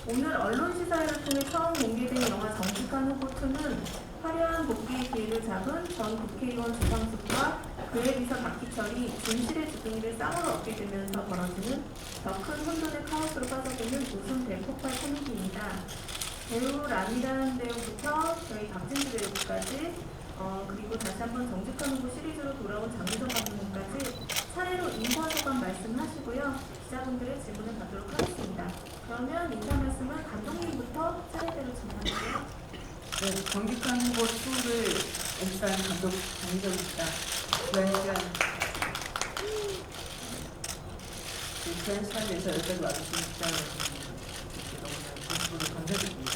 오늘 언론 시사회를 통해 처음 공개된 영화 정직한 후보 2는 화려한 복귀의 기회를 잡은 전 국회의원 주상숙과 그의 비서 박희철이 진실의 주둥이를 쌍으로 얻게 되면서 벌어지는 더 큰 혼돈의 카오스로 빠져드는 웃음 대폭발 코미디입니다. 배우 라미란 배우부터 저희 박진주 배우까지 그리고 다시 한번 정직한 후보 시리즈로 돌아온 장미정 감독님까지 차례로 인사소감 말씀하시고요. 기자분들의 질문을 받도록 하겠습니다. 그러면 인사 말씀은 감독님부터 차례대로 진행할게요. 네, 정직한 후보 2를 연출한 감독 장미정입니다. 귀한 시간 내서 여기까지 와주신 기자 여러분께 너무나 진심으로 감사드립니다.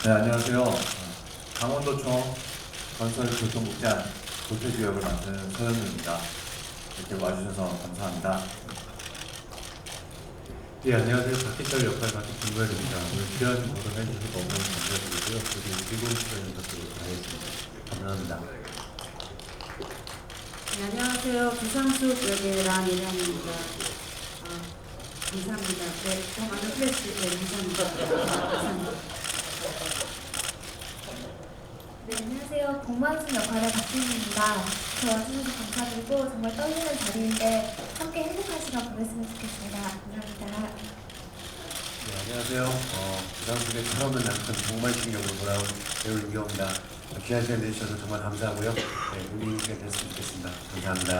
네, 안녕하세요. 강원도청 건설교통국장 도태주 역을 맡은 서현우입니다. 이렇게 와주셔서 감사합니다. 네, 안녕하세요. 박희철 역할 맡은 김구현입니다. 오늘 귀한 보도해 주셔서 너무 감사드리고요. 그리고 즐거운 시간이 되도록 하겠습니다. 감사합니다. 네, 안녕하세요. 부상숙 역의 라미란입니다. 감사합니다. 네, 더 많은 플래시, 네, 감사합니다. 감사합니다. 네, 안녕하세요. 복만순 역할의 박진주입니다. 저 와주셔서 감사드리고 정말 떨리는 자리인데 함께 행복한 시간 보냈으면 좋겠습니다. 감사합니다. 네, 안녕하세요. 부상숙의 처음은 남편 복만신경으로 돌아온 배우 윤경입니다. 귀한 시간 내주셔서 정말 감사하고요. 네, 의미 있게 됐으면 좋겠습니다. 감사합니다.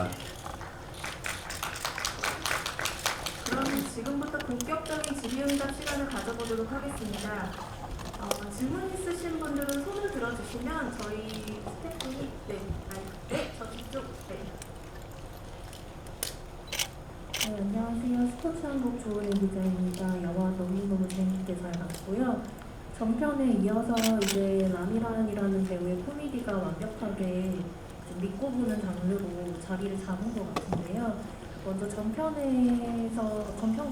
그럼 지금부터 본격적인 질의응답 시간을 가져보도록 하겠습니다. 질문 있으신 분들은 손을 들어주시면 저희 스태프분이 저쪽 안녕하세요. 스포츠 한국 조은희 기자입니다. 영화 너무너무 재밌게 잘 봤고요. 전편에 이어서 이제 라미란이라는 배우의 코미디가 완벽하게 좀 믿고 보는 장르로 자리를 잡은 것 같은데요. 먼저 전편과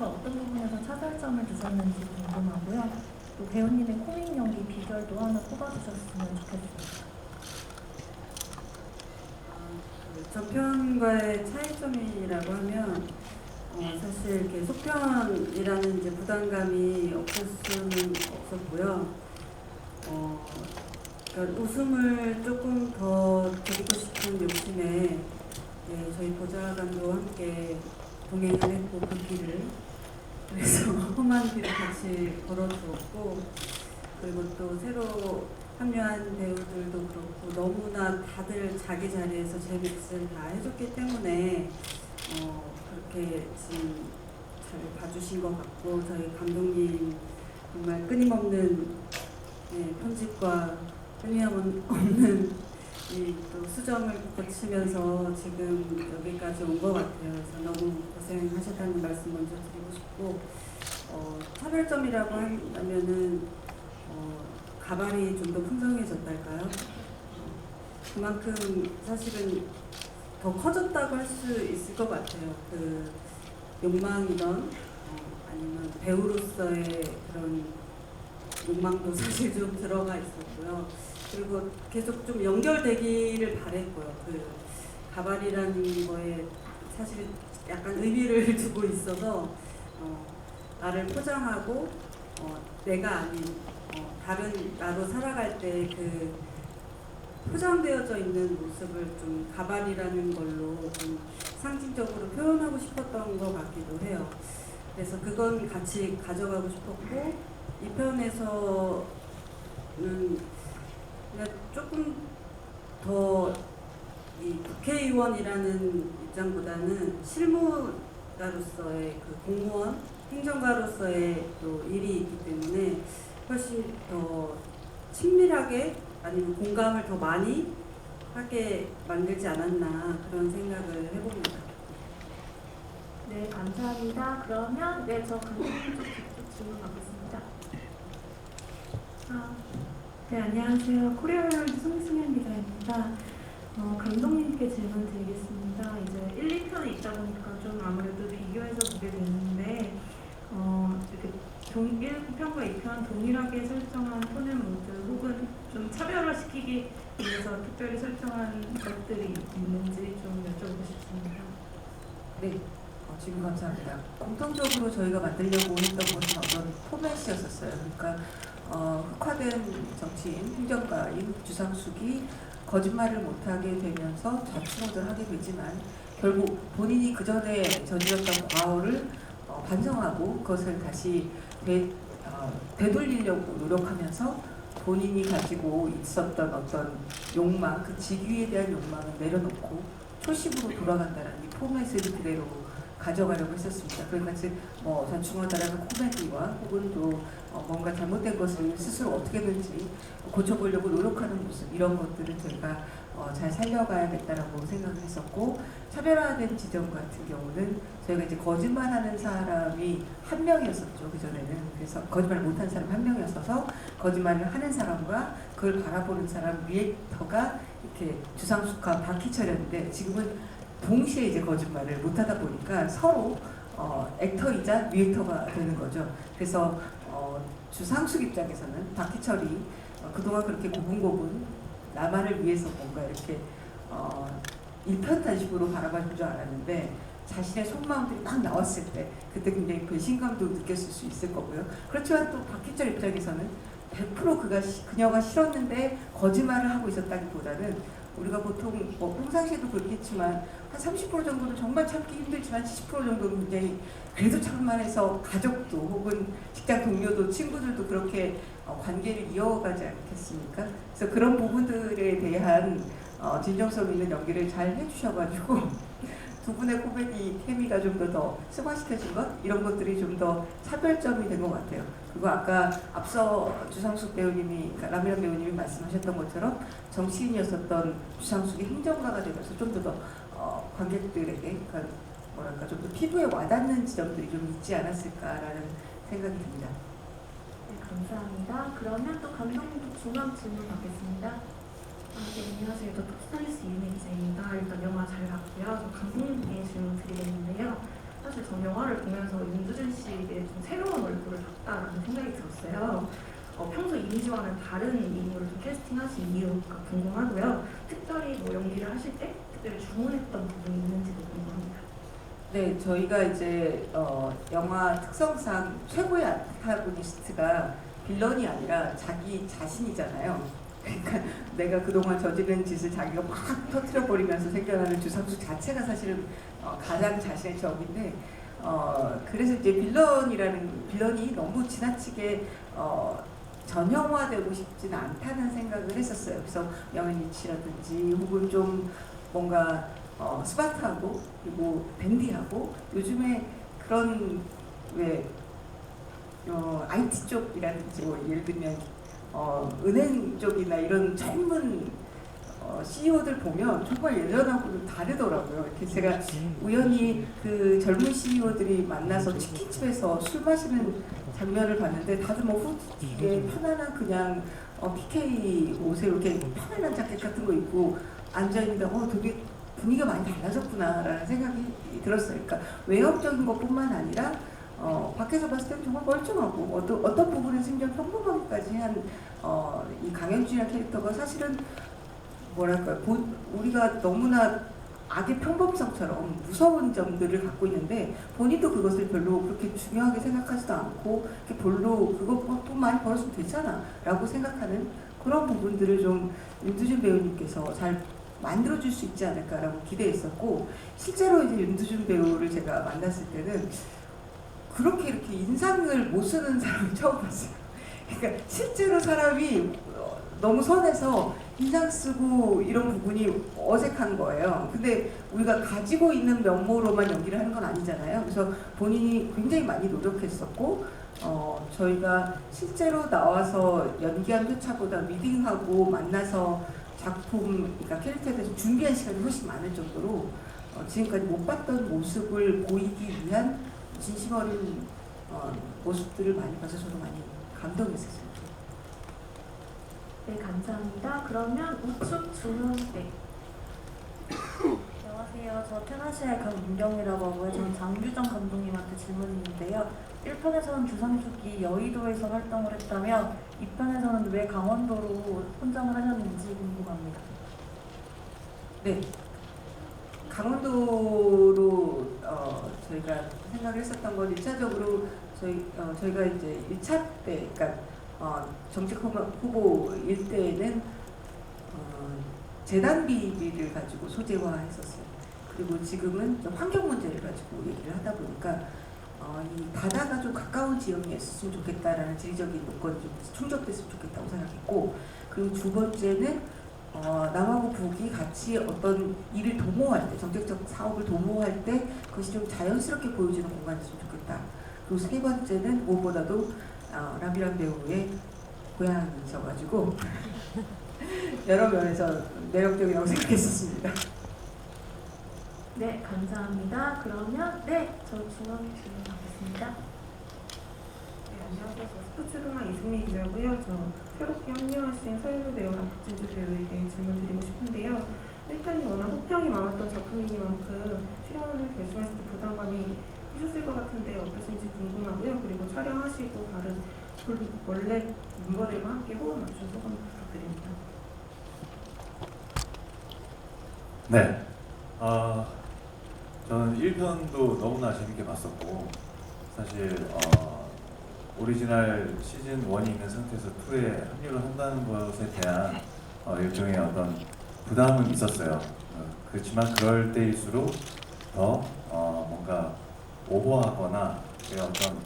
어떤 부분에서 차별점을 두셨는지 궁금하고요. 또 배우님의 코믹 연기 비결도 하나 꼽아주셨으면 좋겠습니다. 전편과의 차이점이라고 하면 사실 이렇게 속편이라는 이제 부담감이 없을 수는 없었고요. 그러니까 웃음을 조금 더 드리고 싶은 욕심에 저희 보좌관도 함께 동행을 했고 그 길을 그래서 험한 길을 같이 걸어주었고 그리고 또 새로 합류한 배우들도 그렇고 너무나 다들 자기 자리에서 제 몫을 다 해줬기 때문에 그렇게 지금 잘 봐주신 것 같고 저희 감독님 정말 끊임없는 편집과 끊임없는 또 수정을 거치면서 지금 여기까지 온 것 같아요. 그래서 너무 고생하셨다는 말씀 먼저 드리고 싶고 차별점이라고 한다면은 가발이 좀 더 풍성해졌달까요? 그만큼 사실은 더 커졌다고 할 수 있을 것 같아요. 그 욕망이던 아니면 배우로서의 그런 욕망도 사실 좀 들어가 있었고요. 그리고 계속 좀 연결되기를 바랬고요. 그 가발이라는 거에 사실 약간 의미를 두고 있어서 나를 포장하고 내가 아닌 다른 나로 살아갈 때 그 포장되어져 있는 모습을 좀 가발이라는 걸로 좀 상징적으로 표현하고 싶었던 것 같기도 해요. 그래서 그건 같이 가져가고 싶었고 이 편에서는 조금 더 이 국회의원이라는 입장보다는 실무자로서의 그 공무원, 행정가로서의 또 일이 있기 때문에 훨씬 더 친밀하게 아니면 공감을 더 많이 하게 만들지 않았나 그런 생각을 해봅니다. 네, 감사합니다. 그러면 저 감독님 쪽 직접 질문 받겠습니다. 네, 안녕하세요. 코리아월드 송승현 기자입니다. 감독님께 질문 드리겠습니다. 이제 1, 2편에 있다 보니까 좀 아무래도 비교해서 보게 되는데 이렇게 1편과 2편 동일하게 설정한 톤의 모드 혹은 좀 차별화시키기 위해서 특별히 설정한 것들이 있는지 좀 여쭤보고 싶습니다. 네, 질문 감사합니다. 공통적으로 저희가 만들려고 했던 것은 어떤 포맷이었었어요. 그러니까 흑화된 정치인, 행정가인 주상숙이 거짓말을 못하게 되면서 자충우를 하게 되지만 결국 본인이 그 전에 저질렀던 과오를 반성하고 그것을 다시 되돌리려고 노력하면서 본인이 가지고 있었던 어떤 욕망, 그 직위에 대한 욕망을 내려놓고 초심으로 돌아간다는 이 포맷을 그대로 가져가려고 했었습니다. 그러니까 뭐 자충하다라는 코미디와 혹은 또 뭔가 잘못된 것을 스스로 어떻게든지 고쳐보려고 노력하는 모습, 이런 것들을 저희가 잘 살려가야겠다라고 생각을 했었고, 차별화된 지점 같은 경우는 저희가 이제 거짓말하는 사람이 한 명이었었죠, 그전에는. 그래서 거짓말 못하는 사람 한 명이었어서 거짓말을 하는 사람과 그걸 바라보는 사람 리액터가 이렇게 주상숙과 박희철이었는데, 지금은 동시에 이제 거짓말을 못하다 보니까 서로 액터이자 리액터가 되는 거죠. 그래서 주상숙 입장에서는 박희철이 그동안 그렇게 고분고분 나만을 위해서 뭔가 이렇게 일편단식으로 바라볼 줄 알았는데, 자신의 속마음들이 막 나왔을 때 그때 굉장히 배신감도 느꼈을 수 있을 거고요. 그렇지만 또 박희철 입장에서는 100% 그녀가 싫었는데 거짓말을 하고 있었다기보다는, 우리가 보통 뭐 평상시에도 그렇겠지만 한 30% 정도는 정말 참기 힘들지만 70% 정도는 굉장히 그래도 참만해서 가족도 혹은 직장 동료도 친구들도 그렇게 관계를 이어가지 않겠습니까? 그래서 그런 부분들에 대한 진정성 있는 연기를 잘 해주셔가지고 두 분의 코미디 케미가 좀 더 승화시켜진 것, 이런 것들이 좀 더 차별점이 된 것 같아요. 그리고 아까 앞서 주상숙 배우님이, 그러니까 라미란 배우님이 말씀하셨던 것처럼 정치인이었었던 주상숙이 행정가가 되면서 좀 더 관객들에게, 그러니까 뭐랄까 좀 더 피부에 와닿는 지점들이 좀 있지 않았을까라는 생각이 듭니다. 네, 감사합니다. 그러면 또 감독님도 중간 질문 받겠습니다. 네, 안녕하세요. 저 토스타일스 이은혜 기자입니다. 일단 영화 잘 봤고요. 저 감독님께 질문 드리겠는데요. 사실 전 영화를 보면서 윤두준 씨의 좀 새로운 얼굴을 봤다라는 생각이 들었어요. 평소 이미지와는 다른 인물을 좀 캐스팅하신 이유가 궁금하고요. 특별히 뭐 연기를 하실 때 특별히 주문했던 부분이 있는지도 궁금합니다. 네, 저희가 이제 영화 특성상 최고의 안타고니스트가 빌런이 아니라 자기 자신이잖아요. 그러니까 내가 그동안 저지른 짓을 자기가 막 터트려버리면서 생겨나는 주상숙 자체가 사실은 가장 자신의 적인데, 그래서 이제 빌런이 너무 지나치게 전형화되고 싶지는 않다는 생각을 했었어요. 그래서 영앤리치라든지 혹은 좀 뭔가 스마트하고 그리고 댄디하고, 요즘에 그런 왜 IT 쪽이라든지 뭐 예를 들면 은행 쪽이나 이런 젊은 CEO들 보면 정말 예전하고는 다르더라고요. 이렇게 제가 우연히 그 젊은 CEO들이 만나서 치킨집에서 술 마시는 장면을 봤는데, 다들 뭐 후드티에 편안한 그냥 PK 옷에 이렇게 편안한 자켓 같은 거 입고 앉아있는데 되게 분위기가 많이 달라졌구나라는 생각이 들었어요. 그러니까 외형적인 것뿐만 아니라 밖에서 봤을 때는 정말 멀쩡하고 어떤 부분에서 굉장히 평범하기까지 한 이 강현준이라는 캐릭터가 사실은 뭐랄까요, 우리가 너무나 악의 평범성처럼 무서운 점들을 갖고 있는데 본인도 그것을 별로 그렇게 중요하게 생각하지도 않고 별로 그것뿐만 벌었으면 되잖아 라고 생각하는 그런 부분들을 좀 윤두준 배우님께서 잘 만들어줄 수 있지 않을까라고 기대했었고, 실제로 이제 윤두준 배우를 제가 만났을 때는 그렇게 이렇게 인상을 못 쓰는 사람을 처음 봤어요. 그러니까 실제로 사람이 너무 선해서 인상 쓰고 이런 부분이 어색한 거예요. 근데 우리가 가지고 있는 면모로만 연기를 하는 건 아니잖아요. 그래서 본인이 굉장히 많이 노력했었고, 저희가 실제로 나와서 연기한 회차보다 리딩하고 만나서 작품, 그러니까 캐릭터에 대해서 준비한 시간이 훨씬 많을 정도로 지금까지 못 봤던 모습을 보이기 위한 진심 어린 모습들을 많이 봐서 저도 많이 감동했었어요. 네, 감사합니다. 그러면 우측 중앙대. 안녕하세요. 저 테나시아의 강민경이라고 하고요. 저는 장규정 감독님한테 질문이 있는데요. 1편에서는 주상숙이 여의도에서 활동을 했다면 2편에서는 왜 강원도로 혼정을 하셨는지 궁금합니다. 네, 강원도로 저희가 않을까라는 생각을 했었던 건 1차적으로 저희가 이제 1차 때, 그러니까 정책 후보일 때에는 재단 비리를 가지고 소재화했었어요. 그리고 지금은 좀 환경 문제를 가지고 얘기를 하다 보니까 이 바다가 좀 가까운 지역에 있었으면 좋겠다라는 지리적인 요건이 좀 충족됐으면 좋겠다고 생각했고, 그리고 두 번째는 남하고 북이 같이 어떤 일을 도모할 때, 정책적 사업을 도모할 때 그것이 좀 자연스럽게 보여지는 공간이었으면 좋겠다. 그리고 세 번째는 무엇보다도 라미란 배우의 고향이셔가지고 여러 면에서 매력적이라고 생각했었습니다. 네, 감사합니다. 그러면 저 중앙 질문 받겠습니다. 네, 안녕하세요. 저 스포츠동아 이승미 기자고요. 저 새롭게 합류하신 서현우 배우랑 박진주 배우에게 질문 드리고 싶은데요. 일단이 워낙 호평이 많았던 작품이니만큼 출연을 결심했을 때 부담감이 있었을 것 같은데 어떠신지 궁금하고요. 그리고 촬영하시고 다른 원래 멤버들과 함께 호흡 맞춘 소감 부탁드립니다. 네. 저는 1편도 너무나 재밌게 봤었고, 사실 오리지널 시즌 1이 있는 상태에서 2에 합류를 한다는 것에 대한 일종의 어떤 부담은 있었어요. 그렇지만 그럴 때일수록 더 뭔가 오버하거나 어떤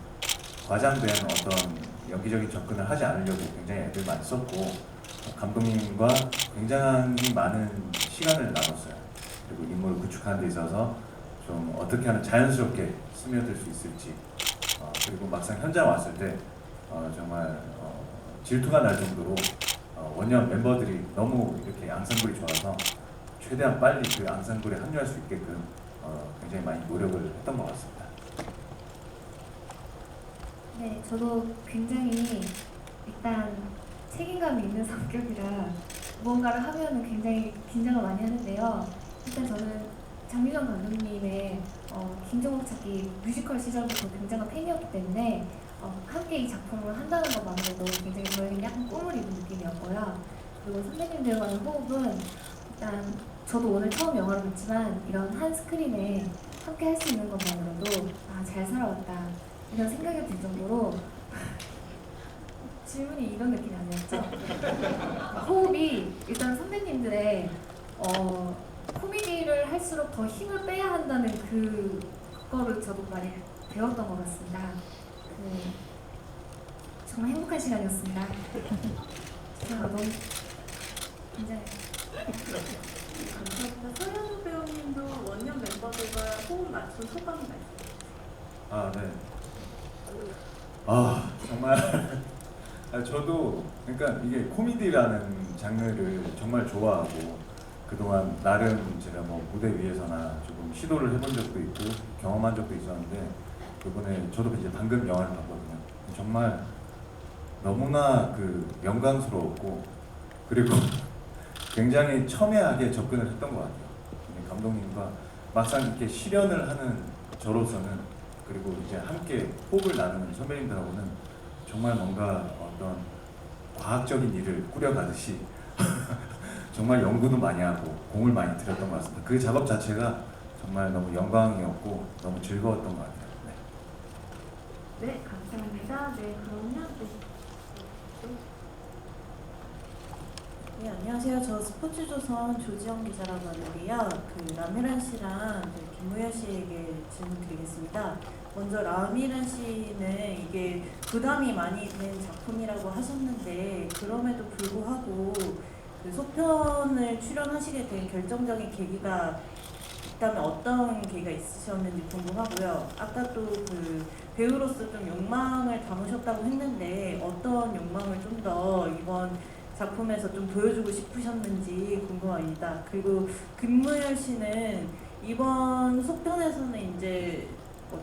과장된 어떤 연기적인 접근을 하지 않으려고 굉장히 애들 많이 썼고, 감독님과 굉장히 많은 시간을 나눴어요. 그리고 인물을 구축하는 데 있어서 좀 어떻게 하면 자연스럽게 스며들 수 있을지, 그리고 막상 현장 왔을 때 정말 질투가 날 정도로 원년 멤버들이 너무 이렇게 앙상블이 좋아서 최대한 빨리 그 앙상블에 합류할 수 있게끔 굉장히 많이 노력을 했던 것 같습니다. 네, 저도 굉장히 일단 책임감이 있는 성격이라 무언가를 하면 굉장히 긴장을 많이 하는데요. 일단 저는 장유정 감독님의 김종국 찾기 뮤지컬 시절부터 굉장한 팬이었기 때문에 함께 이 작품을 한다는 것만으로도 굉장히 저에게는 약간 꿈을 이룬 느낌이었고요. 그리고 선배님들과의 호흡은 일단 저도 오늘 처음 영화를 봤지만 이런 한 스크린에 함께 할 수 있는 것만으로도 잘 살아왔다 이런 생각이 들 정도로 질문이 이런 느낌이 아니었죠? 호흡이 일단 선배님들의 코미디를 할수록 더 힘을 빼야 한다는 그거를 저도 많이 배웠던 것 같습니다. 정말 행복한 시간이었습니다. 제가 너무 굉장히 감사합니다. 서현우 배우님도 원년 멤버들과 호흡 맞춘 소감이 말씀해주세요. 네. 정말 저도 그러니까 이게 코미디라는 장르를 정말 좋아하고 그동안 나름 제가 뭐 무대 위에서나 조금 시도를 해본 적도 있고 경험한 적도 있었는데 이번에 저도 이제 방금 영화를 봤거든요. 정말 너무나 영광스러웠고 그리고 굉장히 첨예하게 접근을 했던 것 같아요. 감독님과 막상 이렇게 실현을 하는 저로서는 그리고 이제 함께 호흡을 나누는 선배님들하고는 정말 뭔가 어떤 과학적인 일을 꾸려가듯이 정말 연구도 많이 하고 공을 많이 들였던 것 같습니다. 그 작업 자체가 정말 너무 영광이었고 너무 즐거웠던 것 같아요. 네, 감사합니다. 네, 그러면 네, 안녕하세요. 저 스포츠조선 조지영 기자라고 하는데요. 라미란 씨랑 김무열 씨에게 질문 드리겠습니다. 먼저 라미란 씨는 이게 부담이 많이 된 작품이라고 하셨는데 그럼에도 불구하고 속편을 출연하시게 된 결정적인 계기가 있다면 어떤 계기가 있으셨는지 궁금하고요. 아까 또 배우로서 좀 욕망을 담으셨다고 했는데 어떤 욕망을 좀 더 이번 작품에서 좀 보여주고 싶으셨는지 궁금합니다. 그리고 김무열 씨는 이번 속편에서는 이제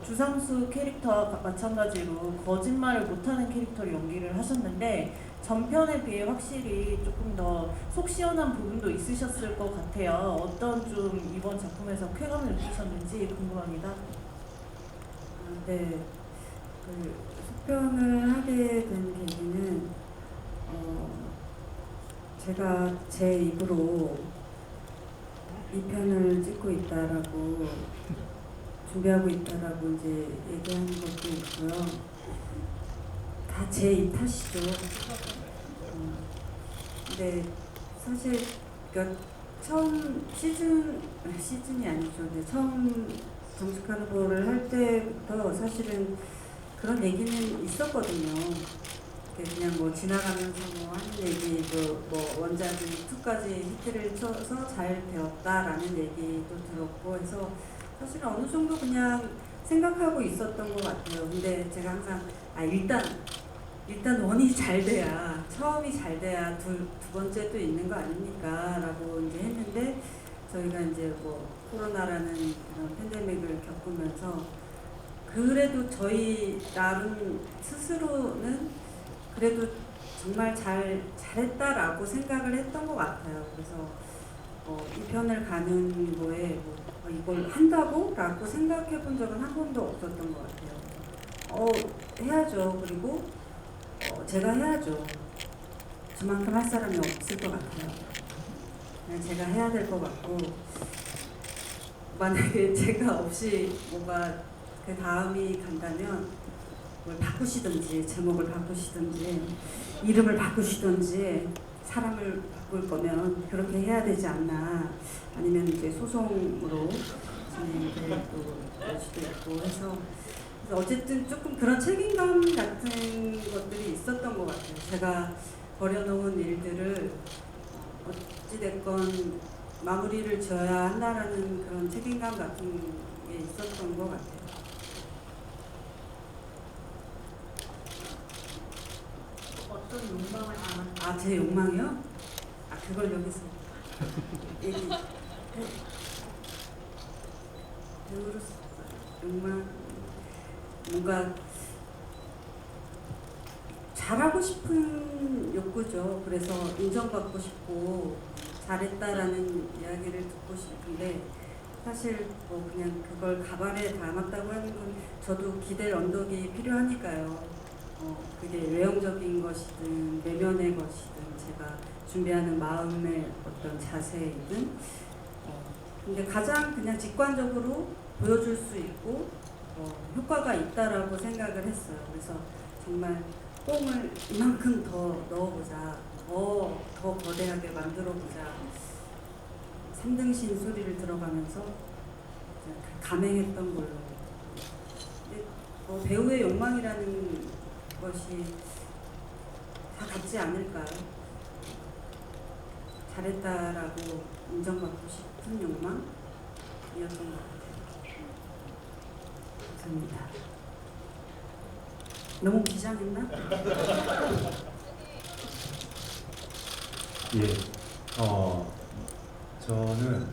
주상수 캐릭터와 마찬가지로 거짓말을 못하는 캐릭터로 연기를 하셨는데 전편에 비해 확실히 조금 더 속 시원한 부분도 있으셨을 것 같아요. 어떤 좀 이번 작품에서 쾌감을 느끼셨는지 궁금합니다. 네, 속편을 하게 된 계기는 제가 제 입으로 이 편을 찍고 있다라고 준비하고 있다라고 이제 얘기하는 것도 있고요. 다 제 입 탓이죠. 근데 사실 그러니까 처음 시즌이 아니죠. 근데 처음 정식한 후보를 할 때부터 사실은 그런 얘기는 있었거든요. 그냥 뭐 지나가면서 뭐 하는 얘기도 뭐 원작이 2까지 히트를 쳐서 잘 되었다라는 얘기도 들었고 해서 사실 어느 정도 그냥 생각하고 있었던 것 같아요. 근데 제가 항상 일단 원이 잘 돼야 처음이 잘 돼야 두 번째도 있는 거 아닙니까라고 이제 했는데 저희가 이제 뭐 코로나라는 그런 팬데믹을 겪으면서 그래도 저희 나름 스스로는 그래도 정말 잘했다라고 생각을 했던 것 같아요. 그래서 이 편을 가는 거에 이걸 한다고? 라고 생각해 본 적은 한 번도 없었던 것 같아요. 해야죠. 그리고 제가 해야죠. 저만큼 할 사람이 없을 것 같아요. 그냥 제가 해야 될 것 같고 만약에 제가 없이 뭐가 그 다음이 간다면 뭘 바꾸시든지 제목을 바꾸시든지 이름을 바꾸시든지 사람을 바꿀 거면 그렇게 해야 되지 않나 아니면 이제 소송으로 진행될 수도 있고 해서 어쨌든 조금 그런 책임감 같은 것들이 있었던 것 같아요. 제가 버려놓은 일들을 어찌됐건 마무리를 지어야 한다라는 그런 책임감 같은 게 있었던 것 같아요. 어떤 욕망을 담았나요? 제 욕망이요? 그걸 여기서 얘기 배우로서 욕망 뭔가 잘하고 싶은 욕구죠. 그래서 인정받고 싶고 잘했다라는 이야기를 듣고 싶은데 사실 뭐 그냥 그걸 가발에 담았다고 하는 건 저도 기댈 언덕이 필요하니까요. 그게 외형적인 것이든 내면의 것이든 제가 준비하는 마음의 어떤 자세이든 근데 가장 그냥 직관적으로 보여줄 수 있고 효과가 있다라고 생각을 했어요. 그래서 정말 뽕을 이만큼 더 넣어보자, 더 거대하게 만들어보자. 3등신 소리를 들어가면서 감행했던 걸로. 근데 배우의 욕망이라는 것이 다 같지 않을까요? 잘했다라고 인정받고 싶은 욕망이었던 것 같아요. 감사합니다. 너무 비장했나? 예, 저는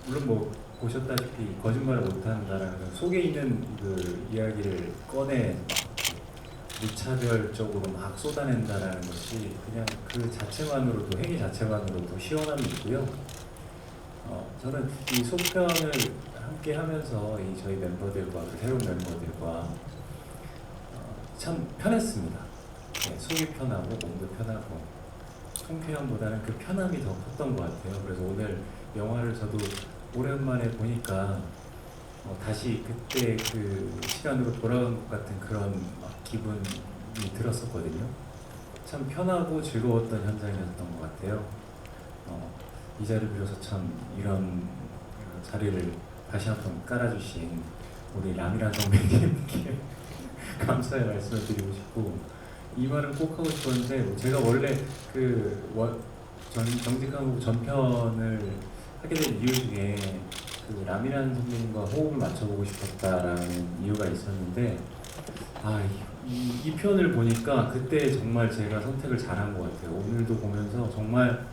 물론 뭐 보셨다시피 거짓말을 못한다라는 속에 있는 그 이야기를 꺼내 무차별적으로 막 쏟아낸다라는 것이 그냥 그 자체만으로도 행위 자체만으로도 시원함이 있고요. 저는 이 속편을 함께 하면서 이 저희 멤버들과 그 새로운 멤버들과 참 편했습니다. 네, 속이 편하고 몸도 편하고 통쾌함보다는 그 편함이 더 컸던 것 같아요. 그래서 오늘 영화를 저도 오랜만에 보니까 다시 그때 그 시간으로 돌아간 것 같은 그런 막 기분이 들었었거든요. 참 편하고 즐거웠던 현장이었던 것 같아요. 이 자리를 빌어서 참 이런 자리를 다시 한번 깔아주신 우리 라미란 선배님께 감사의 말씀을 드리고 싶고 이 말은 꼭 하고 싶었는데 제가 원래 정직한 후보 전편을 하게 된 이유 중에 그 라미란 선배님과 호흡을 맞춰보고 싶었다라는 이유가 있었는데 이 편을 보니까 그때 정말 제가 선택을 잘한 것 같아요. 오늘도 보면서 정말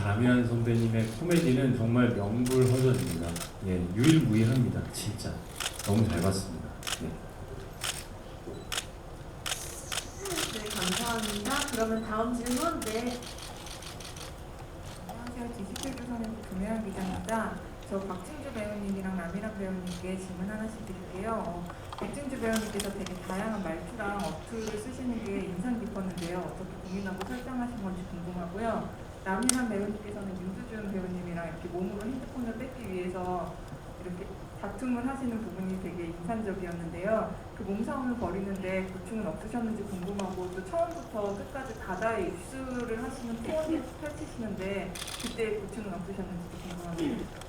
라미란 선배님의 코미디는 정말 명불허전입니다. 예, 유일무이합니다. 진짜 너무 잘 봤습니다. 네. 네, 감사합니다. 그러면 다음 질문. 네. 안녕하세요. 디지털조선의 김혜연 기자입니다. 저 박진주 배우님이랑 라미란 배우님께 질문 하나씩 드릴게요. 박진주 배우님께서 되게 다양한 말투랑 어투를 쓰시는 게 인상 깊었는데요. 어떻게 고민하고 설정하신 건지 궁금하고요. 라미란 배우님께서는 윤두준 배우님이랑 이렇게 몸으로 핸드폰을 뺏기 위해서 이렇게 다툼을 하시는 부분이 되게 인상적이었는데요. 그 몸싸움을 벌이는데 고충은 없으셨는지 궁금하고 또 처음부터 끝까지 바다에 입수를 하시는 표현을 펼치시는데 그때 고충은 없으셨는지 궁금합니다.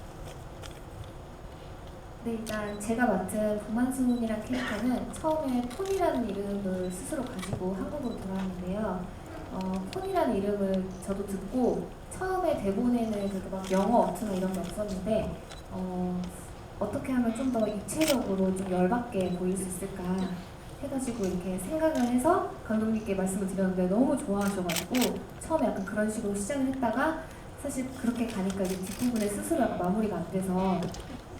네, 일단 제가 맡은 박만순이란 캐릭터는 처음에 폰이라는 이름을 스스로 가지고 한국으로 돌아왔는데요. 폰이라는 이름을 저도 듣고 처음에 대본에는 그래도 막 영어 어투나 이런 게 없었는데 어떻게 하면 좀 더 입체적으로 좀 열받게 보일 수 있을까 해가지고 이렇게 생각을 해서 감독님께 말씀을 드렸는데 너무 좋아하셔가지고 처음에 약간 그런 식으로 시작을 했다가 사실 그렇게 가니까 이제 뒷부분에 스스로 약간 마무리가 안 돼서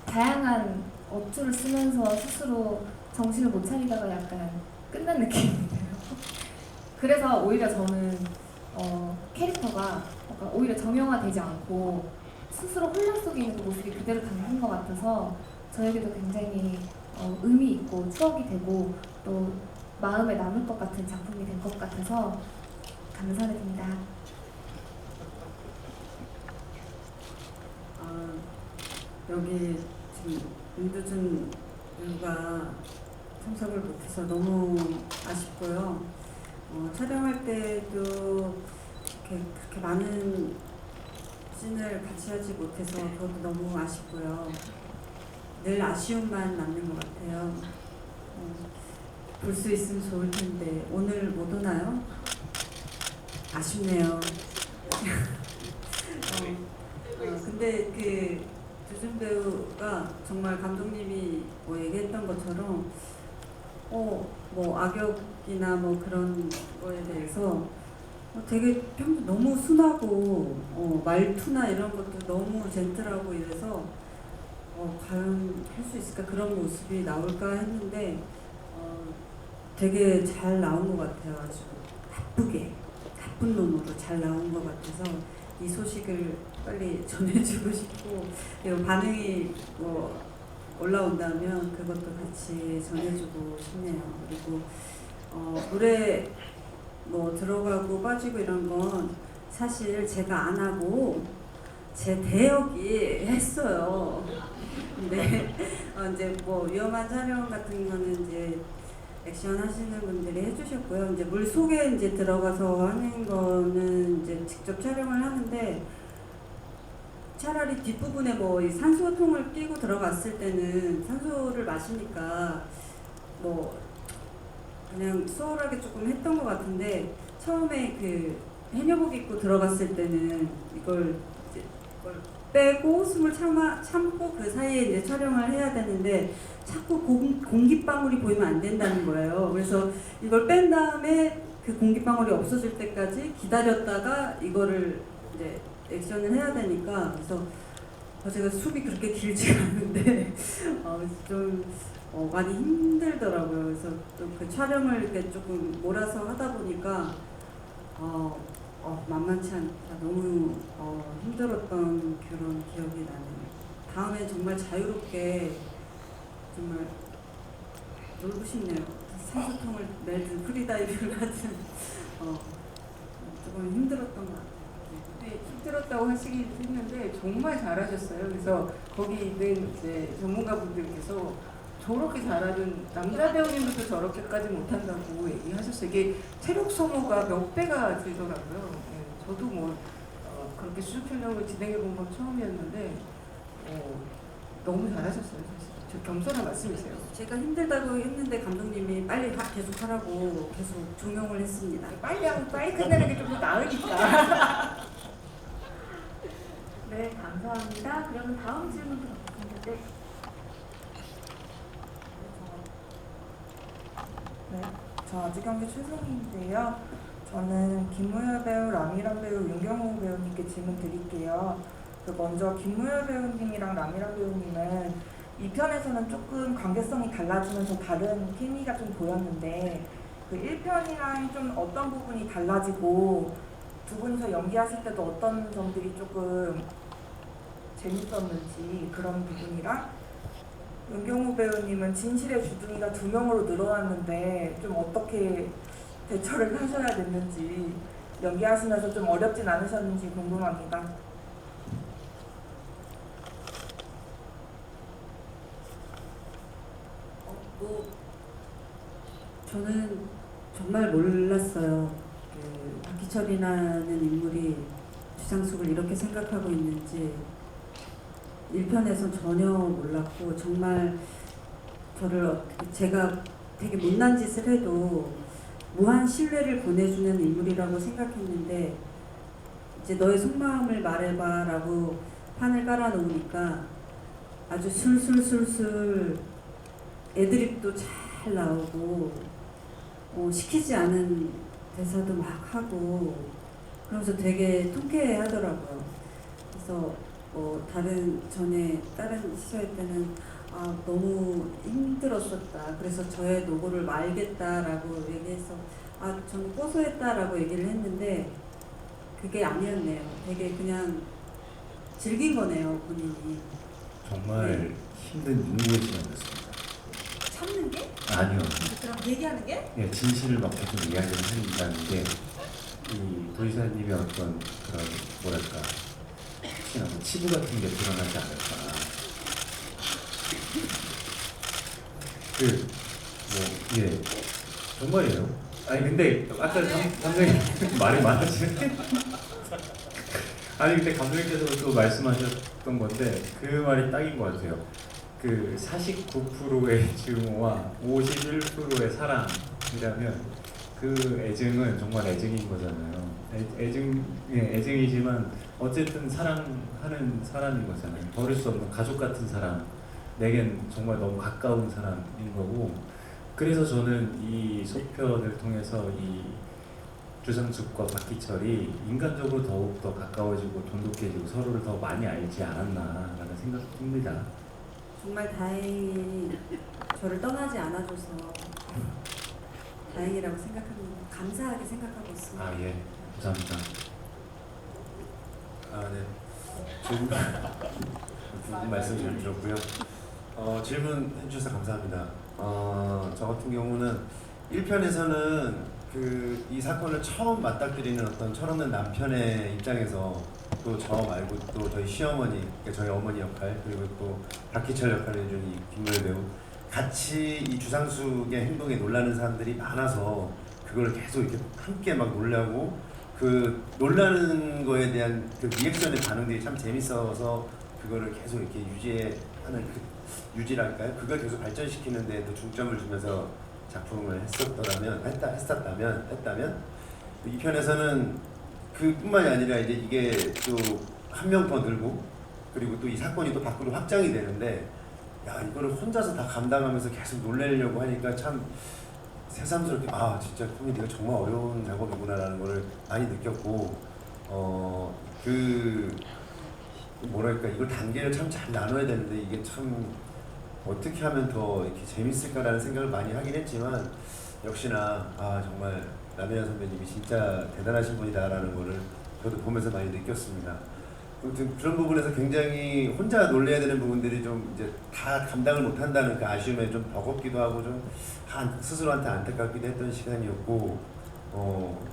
다양한 어투를 쓰면서 스스로 정신을 못 차리다가 약간 끝난 느낌인데요. 그래서 오히려 저는 캐릭터가 약간 오히려 정형화되지 않고 스스로 혼란 속에 있는 그 모습이 그대로 담긴 것 같아서 저에게도 굉장히 의미 있고 추억이 되고 또 마음에 남을 것 같은 작품이 된 것 같아서 감사를 드립니다. 여기 지금 윤두준 배우가 참석을 못해서 너무 아쉽고요. 촬영할 때도 그렇게 많은 씬을 같이 하지 못해서 그것도 너무 아쉽고요. 늘 아쉬움만 남는 것 같아요. 볼 수 있으면 좋을 텐데 오늘 못 오나요? 아쉽네요. 근데 그 두준 배우가 정말 감독님이 뭐 얘기했던 것처럼 뭐 악역이나 뭐 그런 거에 대해서 되게 평소 너무 순하고 말투나 이런 것도 너무 젠틀하고 이래서 과연 할 수 있을까 그런 모습이 나올까 했는데 되게 잘 나온 것 같아요. 아주 나쁜 놈으로 잘 나온 것 같아서 이 소식을 빨리 전해주고 싶고 그리고 반응이 뭐 올라온다면 그것도 같이 전해주고 싶네요. 그리고 노래 뭐 들어가고 빠지고 이런 건 사실 제가 안 하고 제 대역이 했어요. 근데 이제 뭐 위험한 촬영 같은 거는 이제 액션 하시는 분들이 해주셨고요. 이제 물 속에 이제 들어가서 하는 거는 이제 직접 촬영을 하는데 차라리 뒷부분에 뭐 이 산소통을 끼고 들어갔을 때는 산소를 마시니까 뭐 그냥 수월하게 조금 했던 것 같은데 처음에 그 해녀복 입고 들어갔을 때는 이걸 빼고 숨을 참고 그 사이에 이제 촬영을 해야 되는데 자꾸 공기방울이 보이면 안 된다는 거예요. 그래서 이걸 뺀 다음에 그 공기방울이 없어질 때까지 기다렸다가 이거를 이제 액션을 해야 되니까 그래서 제가 숨이 그렇게 길지가 않은데 좀 많이 힘들더라고요. 그래서 또 그 촬영을 이렇게 조금 몰아서 하다 보니까 만만치 않다. 너무 힘들었던 그런 기억이 나네요. 다음에 정말 자유롭게 정말 놀고 싶네요. 산소통을 내든 프리다이빙을 하든 조금 힘들었던 것 같아요. 네, 힘들었다고 하시긴 했는데 정말 잘하셨어요. 그래서 거기 있는 이제 전문가분들께서 저렇게 잘하는 남자 배우님들도 저렇게까지 못한다고 얘기하셨어요. 이게 체력 소모가 몇 배가 들더라고요. 네, 저도 뭐 그렇게 수중 촬영을 진행해 본 건 처음이었는데 너무 잘하셨어요. 사실 저 겸손한 말씀이세요. 제가 힘들다고 했는데 감독님이 빨리 계속 하라고 계속 종용을 했습니다. 빨리 끝내는 게 좀 더 나으니까. 네, 감사합니다. 그러면 다음 질문도 받겠습니다. 네. 네, 저 아주경기 최성희인데요. 저는 김무열 배우, 라미란 배우, 윤경호 배우님께 질문 드릴게요. 먼저 김무열 배우님이랑 라미란 배우님은 2편에서는 조금 관계성이 달라지면서 다른 케미가 좀 보였는데 그 1편이랑 좀 어떤 부분이 달라지고 두 분이서 연기하실 때도 어떤 점들이 조금 재밌었는지 그런 부분이랑 윤경호 배우님은 진실의 주둥이가 2명으로 늘어났는데 좀 어떻게 대처를 하셔야 됐는지 연기하시면서 좀 어렵진 않으셨는지 궁금합니다. 뭐 저는 정말 몰랐어요. 그 박희철이라는 인물이 주상숙을 이렇게 생각하고 있는지 1편에선 전혀 몰랐고 정말 제가 되게 못난 짓을 해도 무한 신뢰를 보내주는 인물이라고 생각했는데 이제 너의 속마음을 말해봐 라고 판을 깔아놓으니까 아주 술술술술 애드립도 잘 나오고 시키지 않은 대사도 막 하고 그러면서 되게 통쾌해하더라고요. 그래서 다른 시사회 때는 너무 힘들었었다. 그래서 저의 노고를 말겠다라고 얘기해서 저는 고소했다라고 얘기를 했는데 그게 아니었네요. 되게 그냥 즐긴 거네요, 본인이. 정말 힘든 인류의 시간이었습니다. 참는 게? 아니요. 그럼 얘기하는 게? 네, 진실을 막 계속 이야기를 한다는 게 이 도지사님의 어떤 그런 뭐랄까 혹시나 뭐 치부 같은 게 드러나지 않을까. 예, 정말이에요. 아니 근데 아까 감독님 말이 많아지네. 아니 근데 감독님께서 또 말씀하셨던 건데 그 말이 딱인 것 같아요. 그 49%의 증오와 51%의 사랑이라면 그 애증은 정말 애증인 거잖아요. 애증이지만 어쨌든 사랑하는 사람인 거잖아요. 버릴 수 없는 가족 같은 사람, 내겐 정말 너무 가까운 사람인 거고. 그래서 저는 이 소편을 통해서 이 주상숙과 박희철이 인간적으로 더욱 더 가까워지고 돈독해지고 서로를 더 많이 알지 않았나라는 생각이 듭니다. 정말 다행히 저를 떠나지 않아줘서 다행이라고 생각합니다. 감사하게 생각하고 있습니다. 예, 감사합니다. 네. 좋은 말씀 잘 들었고요. 질문 해주셔서 감사합니다. 저 같은 경우는 1편에서는 이 사건을 처음 맞닥뜨리는 어떤 철없는 남편의 입장에서 또 저 말고 또 저희 시어머니, 그러니까 저희 어머니 역할, 그리고 또 박희철 역할을 해준 이 김무열 배우 같이 이 주상숙의 행동에 놀라는 사람들이 많아서 그걸 계속 이렇게 함께 막 놀라고 그 놀라는 거에 대한 그 리액션의 반응들이 참 재밌어서 그거를 계속 이렇게 유지하는 유지랄까요? 그걸 계속 발전시키는 데도 중점을 주면서 작품을 했다면 이 편에서는 그뿐만이 아니라 이제 이게 또 한 명 더 늘고 그리고 또 이 사건이 또 밖으로 확장이 되는데 이거를 혼자서 다 감당하면서 계속 놀래려고 하니까 참 새삼스럽게 진짜 코미디가 정말 어려운 작업이구나라는 걸 많이 느꼈고 뭐랄까 이걸 단계를 참 잘 나눠야 되는데 이게 참 어떻게 하면 더 이렇게 재밌을까라는 생각을 많이 하긴 했지만 역시나 정말 남혜연 선배님이 진짜 대단하신 분이다라는 거를 저도 보면서 많이 느꼈습니다. 아무튼 그런 부분에서 굉장히 혼자 놀래야 되는 부분들이 좀 이제 다 감당을 못한다는 그 아쉬움에 좀 버겁기도 하고 좀 스스로한테 안타깝기도 했던 시간이었고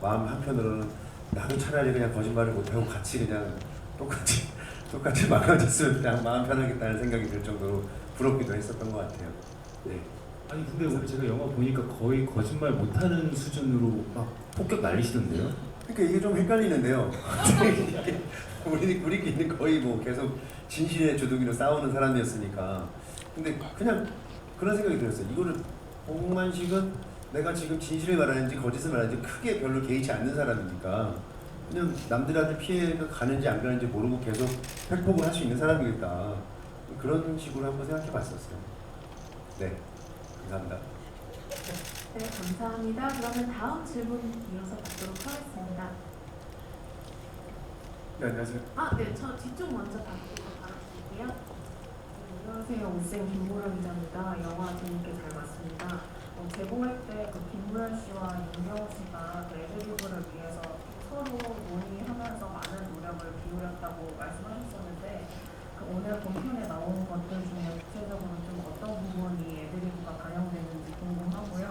마음 한편으로는 나도 차라리 그냥 거짓말을 못하고 같이 그냥 똑같이 망가졌으면 그냥 마음 편하겠다는 생각이 들 정도로 부럽기도 했었던 것 같아요. 네. 아니 근데 오늘 제가 영화 보니까 거의 거짓말 못하는 수준으로 막 폭격 날리시던데요? 그러니까 이게 좀 헷갈리는데요. 우리끼리는 거의 뭐 계속 진실의 주둥이로 싸우는 사람이었으니까. 근데 그냥 그런 생각이 들었어요. 이거를 홍만식은 내가 지금 진실을 말하는지 거짓을 말하는지 크게 별로 개의치 않는 사람이니까 그냥 남들한테 피해가 가는지 안 가는지 모르고 계속 팩폭을 할 수 있는 사람이겠다. 그런 식으로 한번 생각해 봤었어요. 네. 감사합니다. 네, 감사합니다. 그러면 다음 질문 이어서 받도록 하겠습니다. 네, 안녕하세요. 네, 저 뒤쪽 먼저 받고 바로 드릴게요. 안녕하세요. 오쌤 김무열 기자입니다. 영화 재밌게 잘 봤습니다. 개봉할 때 김무열 씨와 윤경호 씨가 애드리브를 위해서 서로 논의하면서 많은 노력을 기울였다고 말씀하셨었는데 오늘 본편에 나오는 것들 중에 구체적으로 좀 어떤 부분이 애드리브가 반영되는지 궁금하고요.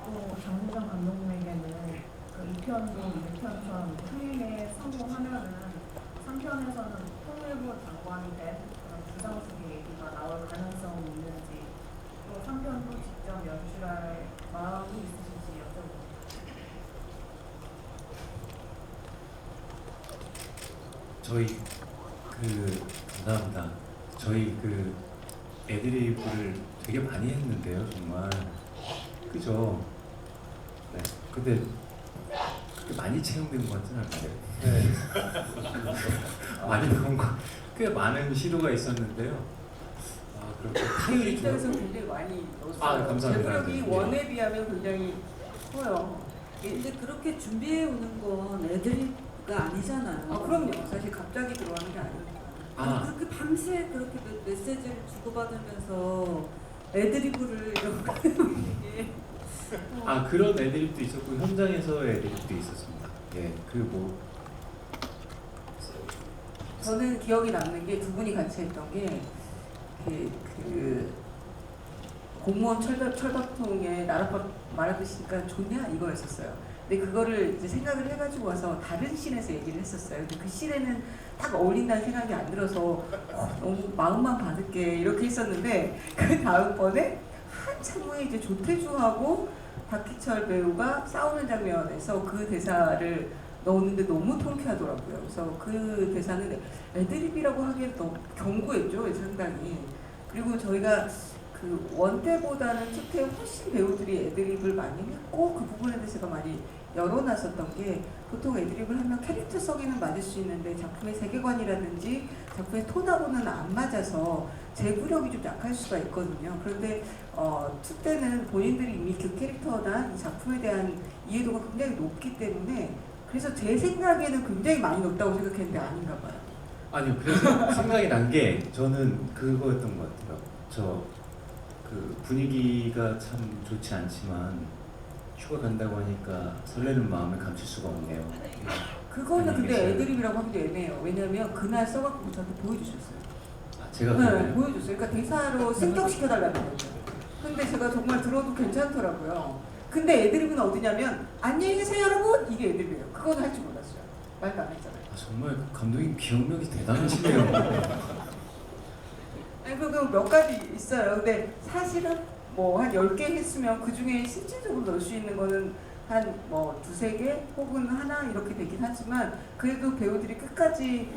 또 장윤정 감독님에게는 2편도 1편처럼 흥행에 성공하면은 3편에서는 통일부 장관이 된 그런 주상숙의 얘기가 나올 가능성이 있는지 또 3편도 직접 저희 감사합니다. 저희 애드리브를 되게 많이 했는데요, 정말. 그죠? 네. 근데 그렇게 많이 채용된 것 같지는 않아요. 네. 많이 나온 거, 꽤 많은 시도가 있었는데요. 그렇게 타율이 입장에서 굉장히 많이 넣었어요. 감사합니다. 제구력이 네. 원에 비하면 굉장히 커요. 근데 그렇게 준비해 오는 건 애드립가 아니잖아요. 그럼요. 사실 갑자기 들어가는 게 아니니까. 아니, 그렇게 밤새 그렇게 메시지를 주고받으면서 애드리브를 이렇게 이게 그런 애드립도 있었고 현장에서의 애드립도 있었습니다. 예, 저는 기억이 남는 게 두 분이 같이 했던 게 공무원 철밥통에 나랏밥 말아드시니까 좋냐 이거였었어요. 근데 그거를 이제 생각을 해가지고 와서 다른 씬에서 얘기를 했었어요. 근데 그 씬에는 딱 어울린다는 생각이 안 들어서 너무 마음만 받을게 이렇게 했었는데 그 다음번에 한참 후에 이제 조태주하고 박희철 배우가 싸우는 장면에서 그 대사를 넣었는데 너무 통쾌하더라고요. 그래서 그 대사는 애드립이라고 하기엔 너무 견고했죠, 상당히. 그리고 저희가 그 원때보다는 투때 훨씬 배우들이 애드립을 많이 했고 그 부분에 대해서 제가 많이 열어놨었던 게 보통 애드립을 하면 캐릭터성에는 맞을 수 있는데 작품의 세계관이라든지 작품의 톤하고는 안 맞아서 제구력이 좀 약할 수가 있거든요. 그런데 투 때는 본인들이 이미 그 캐릭터나 이 작품에 대한 이해도가 굉장히 높기 때문에 그래서 제 생각에는 굉장히 많이 높다고 생각했는데 아닌가 봐요. 아니요, 그래서 생각이 난 게 저는 그거였던 것 같아요. 분위기가 참 좋지 않지만 휴가 간다고 하니까 설레는 마음을 감출 수가 없네요. 그거는 근데 계세요? 애드립이라고 하기도 애매해요. 왜냐면 그날 써갖고 저한테 보여주셨어요. 제가 네, 그랬나요? 보여줬어요. 그러니까 대사로 승격시켜달라는 거죠. 근데 제가 정말 들어도 괜찮더라고요. 근데 애드립은 어디냐면 안녕히 계세요 여러분 이게 애드립이에요. 그건 할 줄 몰랐어요. 말도 안 했잖아요. 정말 감독님 기억력이 대단하시네요. 아니 그거 몇 가지 있어요. 근데 사실은 뭐 한 10개 했으면 그 중에 실질적으로 넣을 수 있는 거는 한 뭐 2-3개 혹은 하나 이렇게 되긴 하지만 그래도 배우들이 끝까지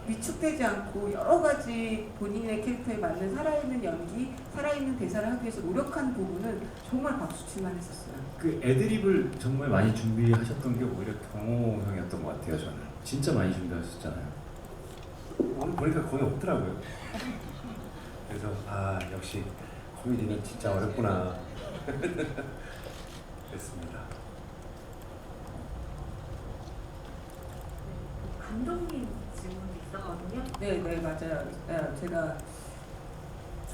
위축되지 않고 여러 가지 본인의 캐릭터에 맞는 살아있는 연기, 살아있는 대사를 하기 위해서 노력한 부분은 정말 박수칠만 했었어요. 그 애드립을 정말 많이 준비하셨던 게 오히려 경호 형이었던 것 같아요. 저는 진짜 많이 준비하셨잖아요. 오늘 보니까 거의 없더라고요. 그래서 역시 코미디는 진짜 어렵구나 그랬습니다. 감독님 질문이 있었거든요. 네 맞아요. 제가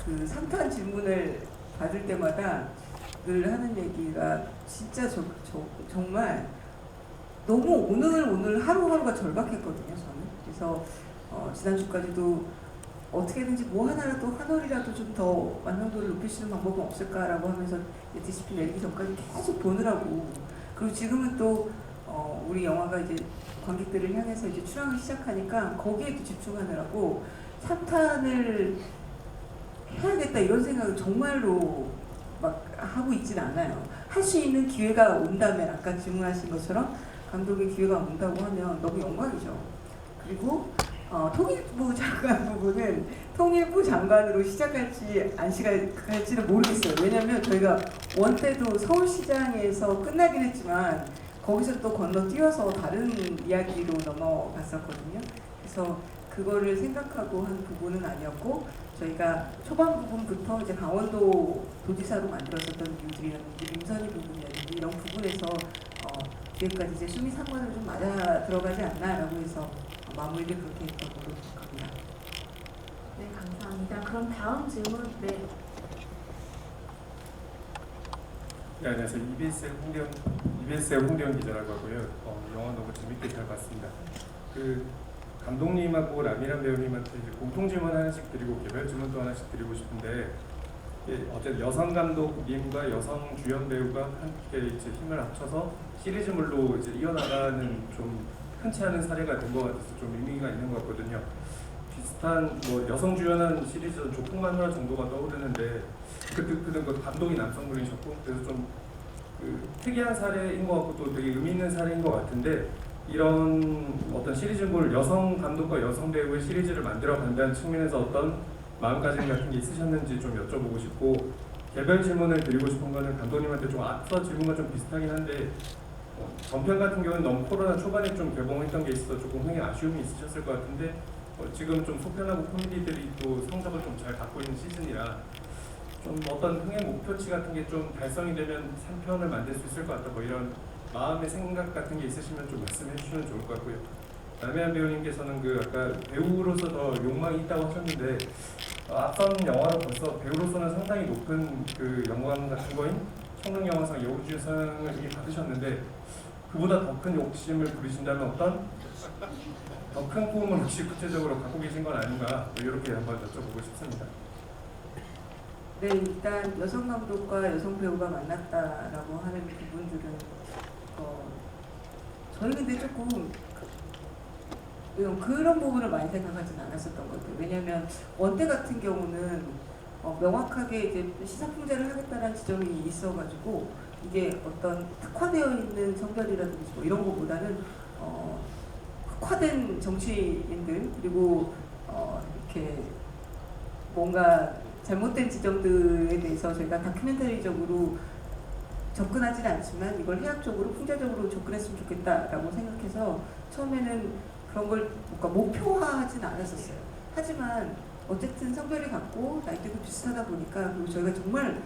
그 3탄 질문을 받을 때마다 늘 하는 얘기가 진짜 정말 너무 오늘 하루하루가 절박했거든요. 저는. 그래서 지난주까지도 어떻게든지 뭐 하나라도 한 월이라도 좀 더 완성도를 높일 수 있는 방법은 없을까라고 하면서 디시플린 내리기 전까지 계속 보느라고. 그리고 지금은 또 우리 영화가 이제 관객들을 향해서 이제 출항을 시작하니까 거기에도 집중하느라고 3탄을 해야겠다 이런 생각을 정말로 막 하고 있진 않아요. 할 수 있는 기회가 온다면 아까 질문하신 것처럼 감독의 기회가 온다고 하면 너무 영광이죠. 그리고 통일부 장관 부분은 통일부 장관으로 시작할지 안 시작할지는 모르겠어요. 왜냐면 저희가 원 때도 서울시장에서 끝나긴 했지만 거기서 또 건너뛰어서 다른 이야기로 넘어갔었거든요. 그래서 그거를 생각하고 한 부분은 아니었고 저희가 초반 부분부터 이제 강원도 도지사로 만들었었던 이유들이라든지 민선이 부분이라든지 이런 부분에서 뒤에까지 이제 수미 상관으로 좀 맞아 들어가지 않나라고 해서 마무리를 그렇게 했던 걸로 기억합니다. 네, 감사합니다. 그럼 다음 질문 네. 네, 안녕하세요. EBS의 홍대현 기자라고 하고요. 영화 너무 재밌게 잘 봤습니다. 감독님하고 라미란 배우님한테 이제 공통 질문 하나씩 드리고 개별 질문도 하나씩 드리고 싶은데 어쨌든 여성 감독님과 여성 주연 배우가 함께 이제 힘을 합쳐서 시리즈물로 이제 이어나가는 좀 흔치 않은 사례가 된 것 같아서 좀 의미가 있는 것 같거든요. 비슷한 뭐 여성 주연한 시리즈는 조폭마누라 정도가 떠오르는데 그 감독이 남성분이셨고 그래서 좀 특이한 사례인 것 같고 또 되게 의미 있는 사례인 것 같은데 이런 어떤 시리즈물 여성 감독과 여성 배우의 시리즈를 만들어 간다는 측면에서 어떤 마음가짐 같은 게 있으셨는지 좀 여쭤보고 싶고, 개별 질문을 드리고 싶은 거는 감독님한테 좀 앞서 질문과 좀 비슷하긴 한데, 전편 같은 경우는 너무 코로나 초반에 좀 개봉했던 게 있어서 조금 흥에 아쉬움이 있으셨을 것 같은데, 지금 좀 소편하고 코미디들이 또 성적을 좀 잘 갖고 있는 시즌이라 좀 어떤 흥의 목표치 같은 게 좀 달성이 되면 3편을 만들 수 있을 것 같다, 뭐 이런 마음의 생각 같은 게 있으시면 좀 말씀해 주시면 좋을 것 같고요. 남해안 배우님께서는 그 아까 배우로서 더 욕망이 있다고 하셨는데, 앞선 영화로 벌써 배우로서는 상당히 높은 그 영광 같은 거인 청룡영화상 여우주연상을 이미 받으셨는데, 그보다 더 큰 욕심을 부리신다면 어떤 더 큰 꿈을 혹시 구체적으로 갖고 계신 건 아닌가, 뭐 이렇게 한번 여쭤보고 싶습니다. 네, 일단 여성 감독과 여성 배우가 만났다라고 하는 부분들은 저희 근데 조금 그런 부분을 많이 생각하지는 않았었던 것 같아요. 왜냐하면 원대 같은 경우는 명확하게 이제 시사풍자를 하겠다는 지점이 있어가지고 이게 어떤 특화되어 있는 성별이라든지 뭐 이런 것보다는 흑화된 정치인들 그리고 이렇게 뭔가 잘못된 지점들에 대해서 저희가 다큐멘터리적으로 접근하지는 않지만 이걸 해학적으로 풍자적으로 접근했으면 좋겠다라고 생각해서 처음에는 그런 걸 뭔가 목표화하진 않았었어요. 하지만 어쨌든 성별이 같고 나이대도 비슷하다 보니까, 그리고 저희가 정말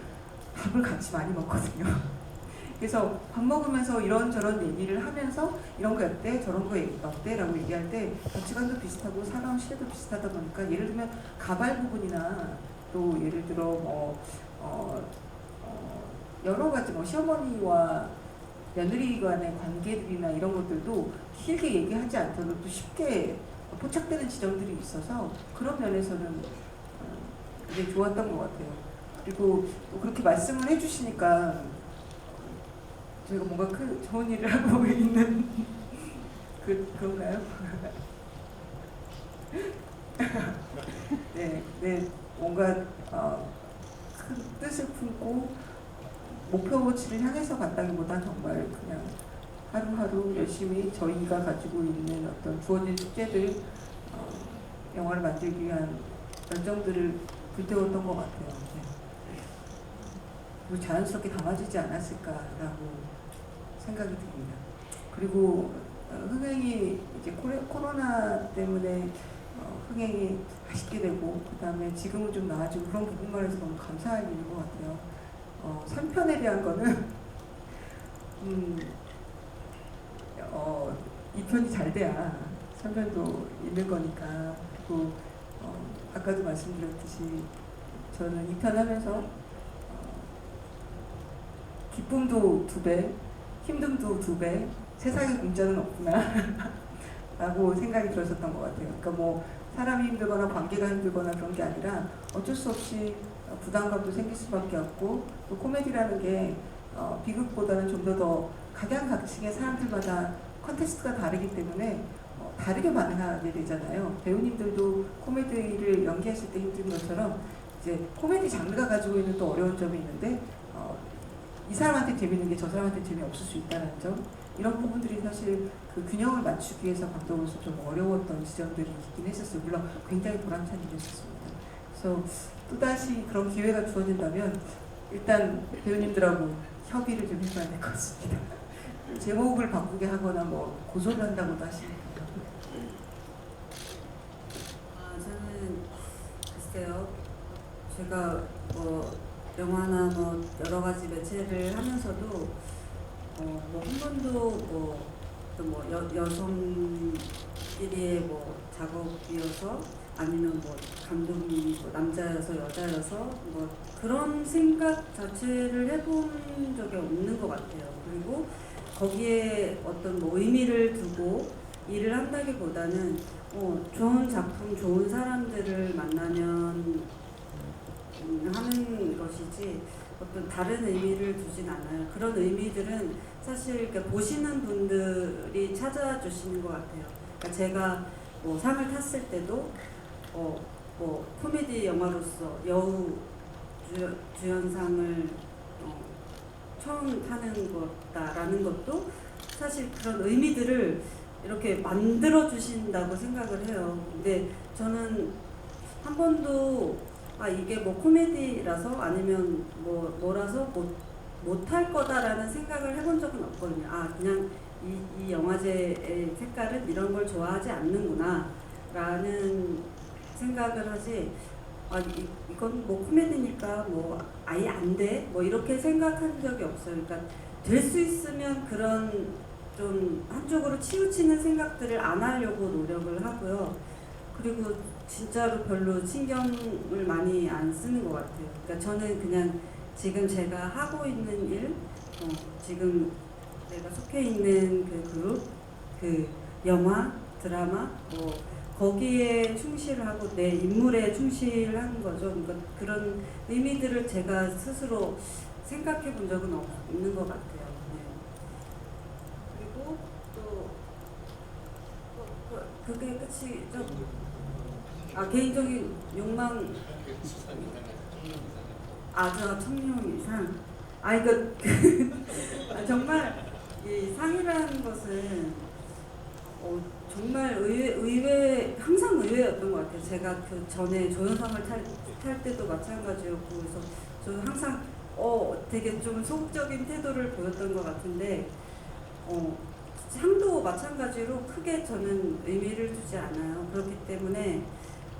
밥을 같이 많이 먹거든요. 그래서 밥 먹으면서 이런저런 얘기를 하면서 이런 거 어때? 저런 거 어때? 라고 얘기할 때 가치관도 비슷하고 살아온 시대도 비슷하다 보니까, 예를 들면 가발 부분이나 또 예를 들어 여러 가지 시어머니와 며느리 간의 관계들이나 이런 것들도 길게 얘기하지 않더라도 쉽게 포착되는 지점들이 있어서 그런 면에서는 되게 좋았던 것 같아요. 그리고 또 그렇게 말씀을 해주시니까 저희가 뭔가 큰 좋은 일을 하고 있는 그런가요? 네, 뭔가 큰 뜻을 품고 목표치를 향해서 갔다기보다 정말 그냥 하루하루 열심히 저희가 가지고 있는 어떤 주어진 숙제들, 영화를 만들기 위한 열정들을 불태웠던 것 같아요. 네. 그리고 자연스럽게 담아지지 않았을까라고 생각이 듭니다. 그리고 흥행이 이제 코로나 때문에 흥행이 아쉽게 되고, 그 다음에 지금은 좀 나아지고, 그런 부분만 해서 너무 감사한 일인 것 같아요. 3편에 대한 거는 2편이 잘 돼야 3편도 있는 거니까. 그리고 아까도 말씀드렸듯이 저는 2편 하면서 기쁨도 2배, 힘듦도 2배, 세상에 공짜는 없구나 라고 생각이 들었었던 것 같아요. 그러니까 사람이 힘들거나 관계가 힘들거나 그런 게 아니라 어쩔 수 없이 부담감도 생길 수밖에 없고, 또 코미디라는 게 비극보다는 좀 더 각양각층의 사람들마다 컨텍스트가 다르기 때문에 다르게 반응하게 되잖아요. 배우님들도 코미디를 연기하실 때 힘든 것처럼 이제 코미디 장르가 가지고 있는 또 어려운 점이 있는데, 이 사람한테 재밌는 게 저 사람한테 재미없을 수 있다는 점, 이런 부분들이 사실 그 균형을 맞추기 위해서 감독으로서 좀 어려웠던 지점들이 있긴 했었어요. 물론 굉장히 보람찬 일이었습니다. 그래서 또다시 그런 기회가 주어진다면 일단 배우님들하고 협의를 좀 해봐야 될 것 같습니다. 제목을 바꾸게 하거나 고소를 한다고도 하시니까. 저는 글쎄요, 제가 영화나 여러 가지 매체를 하면서도 한 번도 여성끼리의 작업이어서 아니면 감독님이 남자여서 여자여서 그런 생각 자체를 해본 적이 없는 것 같아요. 그리고 거기에 어떤 의미를 두고 일을 한다기보다는 좋은 작품, 좋은 사람들을 만나면 하는 것이지 어떤 다른 의미를 두진 않아요. 그런 의미들은 사실 보시는 분들이 찾아주시는 것 같아요. 그러니까 제가 상을 탔을 때도 코미디 영화로서 여우 주연상을 처음 타는 거다라는 것도 사실 그런 의미들을 이렇게 만들어 주신다고 생각을 해요. 근데 저는 한 번도 이게 뭐 코미디라서 아니면 뭐라서 못할 거다라는 생각을 해본 적은 없거든요. 그냥 이 영화제의 색깔은 이런 걸 좋아하지 않는구나 라는 생각을 하지, 이건 뭐 코미디니까 뭐 아예 안 돼? 뭐 이렇게 생각한 적이 없어요. 그러니까 될 수 있으면 그런 좀 한쪽으로 치우치는 생각들을 안 하려고 노력을 하고요. 그리고 진짜로 별로 신경을 많이 안 쓰는 것 같아요. 그러니까 저는 그냥 지금 제가 하고 있는 일, 지금 내가 속해 있는 그 그룹, 그 영화, 드라마, 거기에 충실하고 내 인물에 충실한 거죠. 그러니까 그런 의미들을 제가 스스로 생각해 본 적은 없는 것 같아요. 그리고 또 그게 끝이죠. 개인적인 욕망, 저 청룡 이상. 정말 이 상이라는 것은 정말 항상 의외였던 것 같아요. 제가 그 전에 조연상을 탈 때도 마찬가지였고, 그래서 저는 항상 되게 좀 소극적인 태도를 보였던 것 같은데, 상도 마찬가지로 크게 저는 의미를 두지 않아요. 그렇기 때문에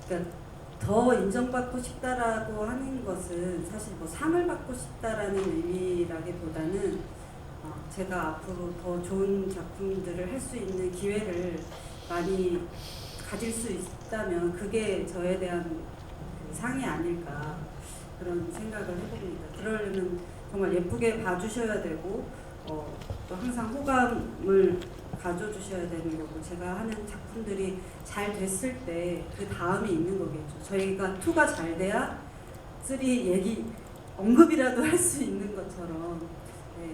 그러니까 더 인정받고 싶다라고 하는 것은 사실 뭐 상을 받고 싶다라는 의미라기보다는 제가 앞으로 더 좋은 작품들을 할 수 있는 기회를 많이 가질 수 있다면 그게 저에 대한 그 상이 아닐까, 그런 생각을 해봅니다. 그러려면 정말 예쁘게 봐주셔야 되고 또 항상 호감을 가져주셔야 되는 거고, 제가 하는 작품들이 잘 됐을 때 그 다음이 있는 거겠죠. 저희가 2가 잘 돼야 3 언급이라도 할 수 있는 것처럼,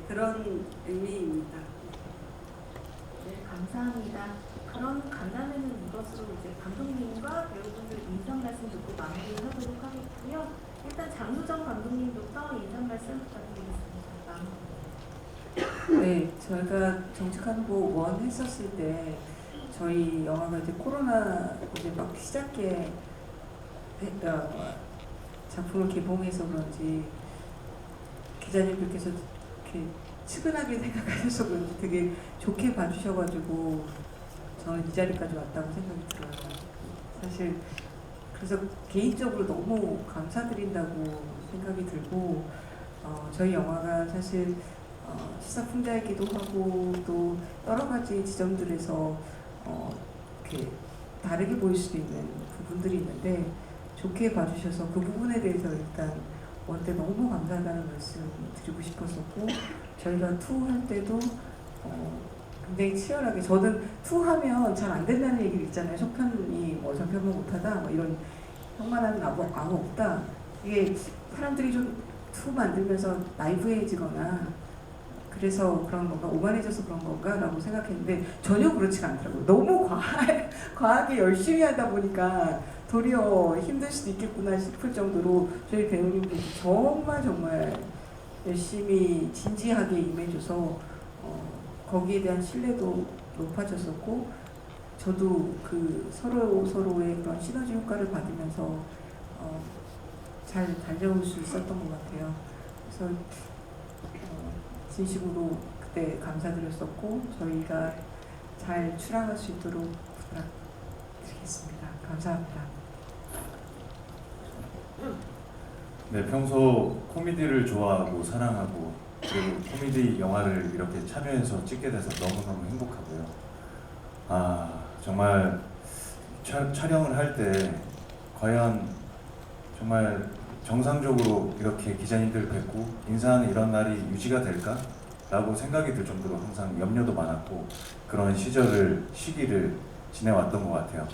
그런 의미입니다. 네, 감사합니다. 그럼 간담회는 이것으로 이제 감독님과 배우분들 인사 말씀 듣고 마무리를 하도록 하겠고요. 일단 장유정 감독님부터 인사 말씀 부탁드리겠습니다. 네, 저희가 정직한 후보 1 했었을 때 저희 영화가 이제 코로나 이제 막 시작해 작품을 개봉해서 그런지 기자님들께서 이렇게 측은하게 생각하셔서 그런지 되게 좋게 봐주셔가지고 저는 이 자리까지 왔다고 생각이 들어요. 사실 그래서 개인적으로 너무 감사드린다고 생각이 들고, 저희 영화가 사실 시사풍자이기도 하고 또 여러 가지 지점들에서 이렇게 다르게 보일 수도 있는 부분들이 있는데 좋게 봐주셔서 그 부분에 대해서 일단 원때 너무 감사하다는 말씀 드리고 싶었었고, 저희가 2 할 때도 굉장히 치열하게, 저는 2 하면 잘 안 된다는 얘기를 있잖아요. 속편이 뭐 전편만 못하다 뭐 이런 형만한 아무 없다. 이게 사람들이 좀 2 만들면서 나이브해지거나 그래서 그런 건가, 오만해져서 그런 건가 라고 생각했는데 전혀 그렇지가 않더라고요. 너무 과하게 열심히 하다 보니까 도리어 힘들 수도 있겠구나 싶을 정도로 저희 배우님들이 정말 열심히 진지하게 임해줘서 거기에 대한 신뢰도 높아졌었고, 저도 그 서로의 그런 시너지 효과를 받으면서 잘 달려올 수 있었던 것 같아요. 그래서 진심으로 그때 감사드렸었고, 저희가 잘 출항할 수 있도록 부탁드리겠습니다. 감사합니다. 네, 평소 코미디를 좋아하고 사랑하고 그리고 코미디 영화를 이렇게 참여해서 찍게 돼서 너무너무 행복하고요. 정말 촬영을 할 때 과연 정말 정상적으로 이렇게 기자님들 뵙고 인사하는 이런 날이 유지가 될까? 라고 생각이 들 정도로 항상 염려도 많았고 그런 시기를 지내왔던 것 같아요.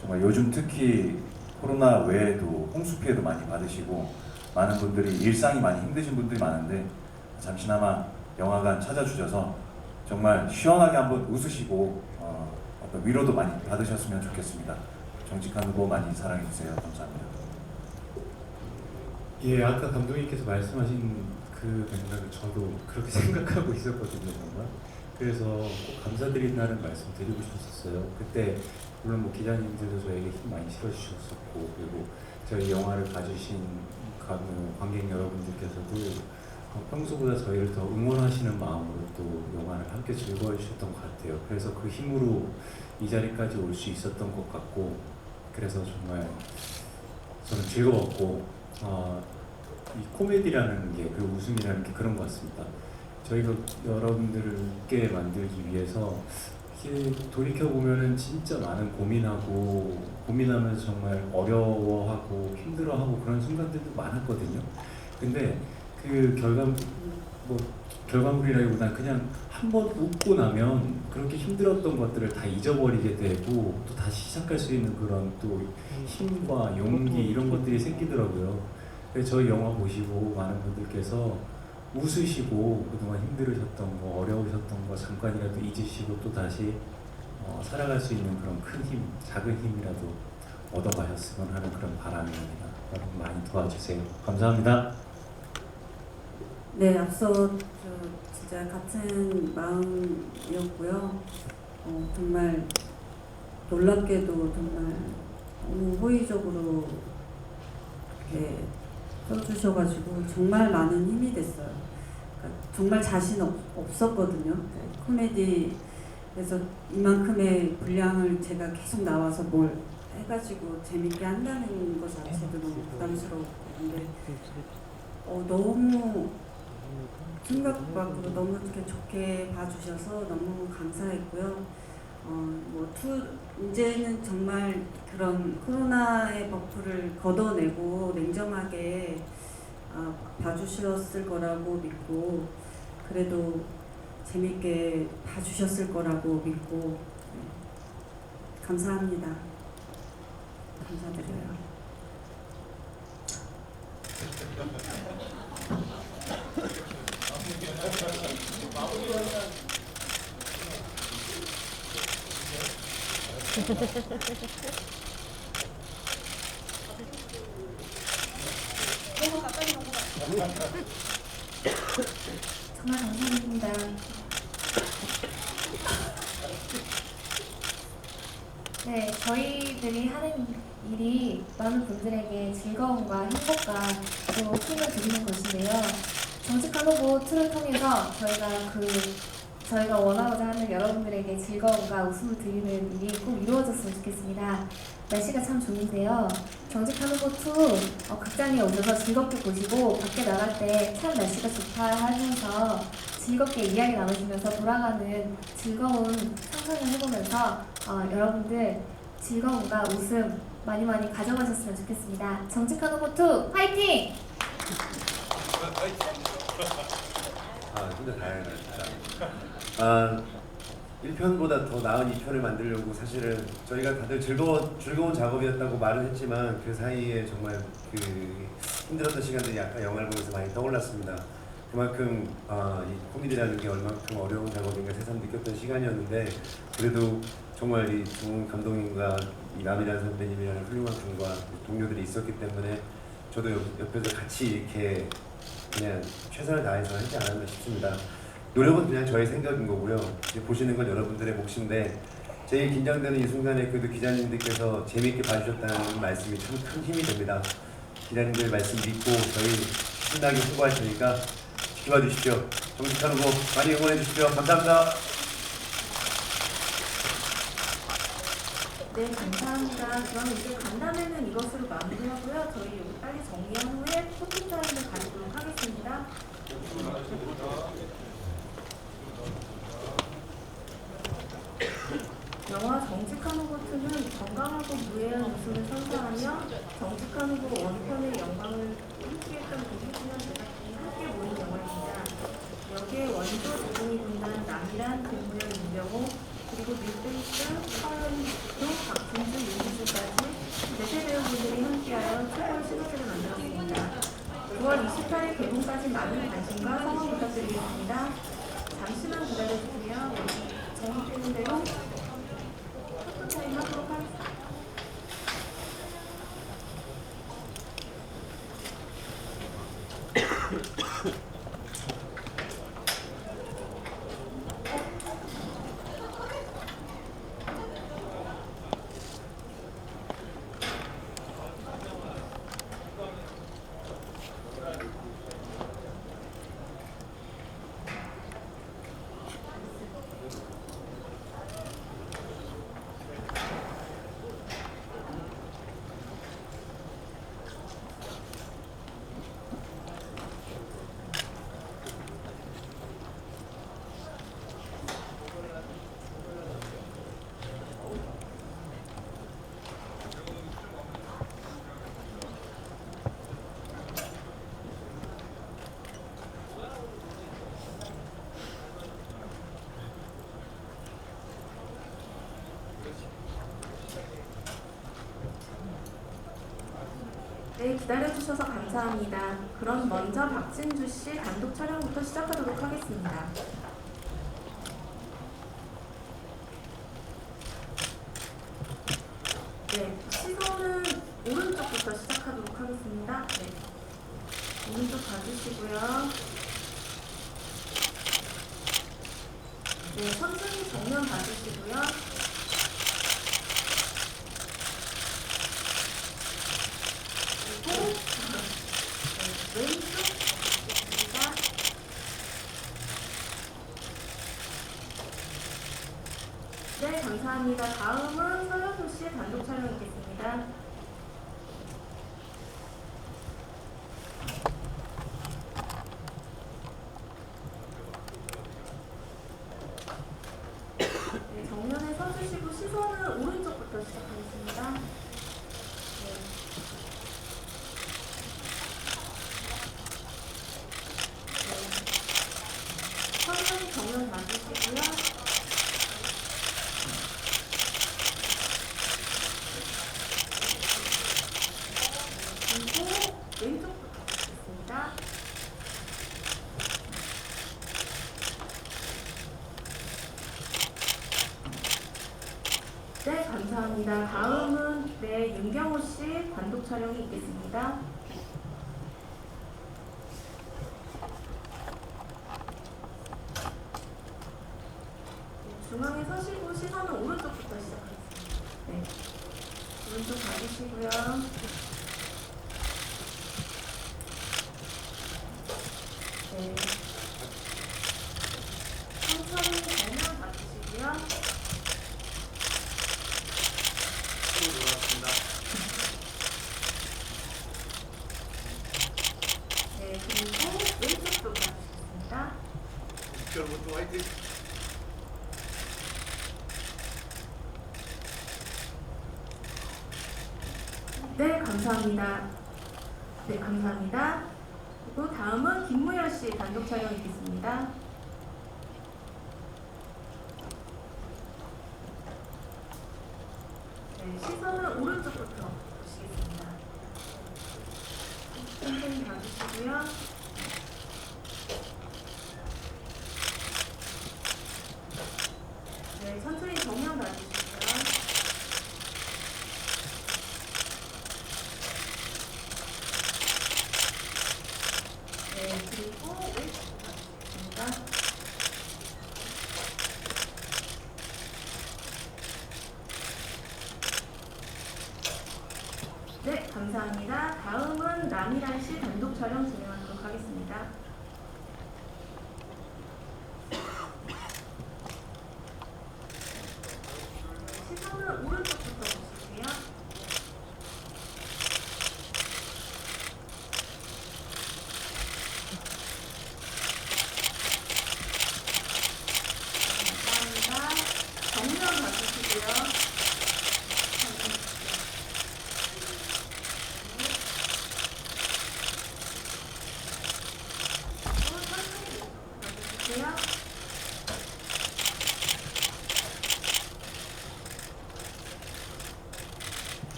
정말 요즘 특히 코로나 외에도 홍수 피해도 많이 받으시고 많은 분들이 일상이 많이 힘드신 분들이 많은데 잠시나마 영화관 찾아주셔서 정말 시원하게 한번 웃으시고 어떤 위로도 많이 받으셨으면 좋겠습니다. 정직한 후보 많이 사랑해주세요. 감사합니다. 예, 아까 감독님께서 말씀하신 그 맥락을 저도 그렇게 생각하고 있었거든요. 정말 그래서 꼭 감사드린다는 말씀 드리고 싶었어요. 그때 물론 뭐 기자님들도 저에게 힘 많이 실어주셨었고, 그리고 저희 영화를 봐주신 관객 여러분들께서도 평소보다 저희를 더 응원하시는 마음으로 또 영화를 함께 즐거워해 주셨던 것 같아요. 그래서 그 힘으로 이 자리까지 올 수 있었던 것 같고, 그래서 정말 저는 즐거웠고, 이 코미디라는 게, 그 웃음이라는 게 그런 것 같습니다. 저희가 여러분들을 웃게 만들기 위해서 돌이켜보면은 진짜 많은 고민하면서 정말 어려워하고 힘들어하고 그런 순간들도 많았거든요. 근데 그 결과물이라기보다는 그냥 한번 웃고 나면 그렇게 힘들었던 것들을 다 잊어버리게 되고 또 다시 시작할 수 있는 그런 또 힘과 용기 이런 것들이 생기더라고요. 그래서 저희 영화 보시고 많은 분들께서 웃으시고 그동안 힘들으셨던 거, 어려우셨던 거 잠깐이라도 잊으시고 또 다시 살아갈 수 있는 그런 큰 힘, 작은 힘이라도 얻어가셨으면 하는 그런 바람입니다. 여러분 많이 도와주세요. 감사합니다. 네, 앞서 진짜 같은 마음이었고요. 정말 놀랍게도 정말 너무 호의적으로 이렇게 써주셔가지고 정말 많은 힘이 됐어요. 그러니까 정말 자신 없었거든요. 코미디에서 이만큼의 분량을 제가 계속 나와서 뭘 해가지고 재밌게 한다는 것 자체도 너무 부담스러웠고, 근데 너무 생각 밖으로 너무 이렇게 좋게 봐주셔서 너무 감사했고요. 이제는 정말 그런 코로나의 버프를 걷어내고 냉정하게 봐주셨을 거라고 믿고, 그래도 재밌게 봐주셨을 거라고 믿고, 감사합니다. 감사드려요. 정말 감사합니다. 네, 저희들이 하는 일이 많은 분들에게 즐거움과 행복과 또 힘을 드리는 것인데요. 정직한 후보 2를 통해서 저희가 원하고자 하는 여러분들에게 즐거움과 웃음을 드리는 일이 꼭 이루어졌으면 좋겠습니다. 날씨가 참 좋은데요. 정직한 후보 2 극장에 오셔서 즐겁게 보시고 밖에 나갈 때 참 날씨가 좋다 하면서 즐겁게 이야기 나누시면서 돌아가는 즐거운 상상을 해보면서 여러분들 즐거움과 웃음 많이 가져가셨으면 좋겠습니다. 정직한 후보 2 화이팅! 진짜 다행이다 진짜. 1편보다 더 나은 2편을 만들려고 사실은 저희가 다들 즐거운 작업이었다고 말은 했지만 그 사이에 정말 그 힘들었던 시간들이 약간 영화를 보면서 많이 떠올랐습니다. 그만큼 이 코미디라는 게 얼만큼 어려운 작업인가 새삼 느꼈던 시간이었는데, 그래도 정말 이 좋은 감독님과 이 남이란 선배님이라는 훌륭한 분과 동료들이 있었기 때문에 저도 옆에서 같이 이렇게 그냥 최선을 다해서 하지 않았나 싶습니다. 노력은 그냥 저의 생각인 거고요. 보시는 건 여러분들의 몫인데, 제일 긴장되는 이 순간에 그래도 기자님들께서 재미있게 봐주셨다는 말씀이 참 큰 힘이 됩니다. 기자님들 말씀 믿고 저희 신나게 홍보할 테니까 지켜봐 주십시오. 정직한 후보 많이 응원해 주십시오. 감사합니다. 네, 감사합니다. 그럼 이제 간담회는 이것으로 마무리하고요. 저희 여기 빨리 정리한 후에 포토타임을 가지도록 하겠습니다. 영화 정직한 후보 2는 건강하고 무해한 웃음을 선사하며 정직한 후보 1편의 영광을 함께했던 90주년 제작진이 함께 모인 영화입니다. 여기에 원조 제공이 분단 남이란, 김무열, 임병호, 그리고 밀베이스, 서현도, 박준주, 윤희주까지 4세 배우분들이 함께하여 최고의 시너지를 만들었습니다. 9월 28일 개봉까지 많은 관심과 성원 부탁드리겠습니다. 잠시만 기다려주세요. 여기 정리되는 대로 포토타임 하도록 하겠습니다. 네, 기다려주셔서 감사합니다. 그럼 먼저 박진주 씨 단독 촬영부터 시작하도록 하겠습니다. 네, 시선은 오른쪽부터 시작하도록 하겠습니다. 네, 오른쪽 봐주시고요. 네, 천천히 정면 봐주시고요. 그리고 네, 왼쪽 봐주십니다. 네, 감사합니다. 다음은 서현수 씨의 단독 촬영이겠습니다. 네, 정면에 서주시고 시선은 오른쪽부터 시작하겠습니다. 네. 네. 천천히 정면 봐주시고요. 그리고 왼쪽부터 보겠습니다. 네, 감사합니다. 다음은 네, 윤경호 씨 단독 촬영이 있겠습니다. 네, 중앙에 서시고 시선은 오른쪽부터 시작하겠습니다. 네, 오른쪽 봐주시고요. 네. 천천히 정면 봐주시고요. 네, 그리고 왼쪽도 봐주시겠습니다. 네, 감사합니다. 네, 감사합니다. 그리고 다음은 김무열 씨 단독 촬영이겠습니다. 네, 시선은 오른쪽부터 보시겠습니다. 천천히 봐주시고요. 네, 천천히 정면 봐주시고요. 네, 그리고 왼쪽도 봐주시겠습니다. 네, 감사합니다. 다음은 남이란 씨 단독 촬영 진행하도록 하겠습니다. 시선은 오른쪽부터 보실게요. 감사합니다. 정면 봐주시고요.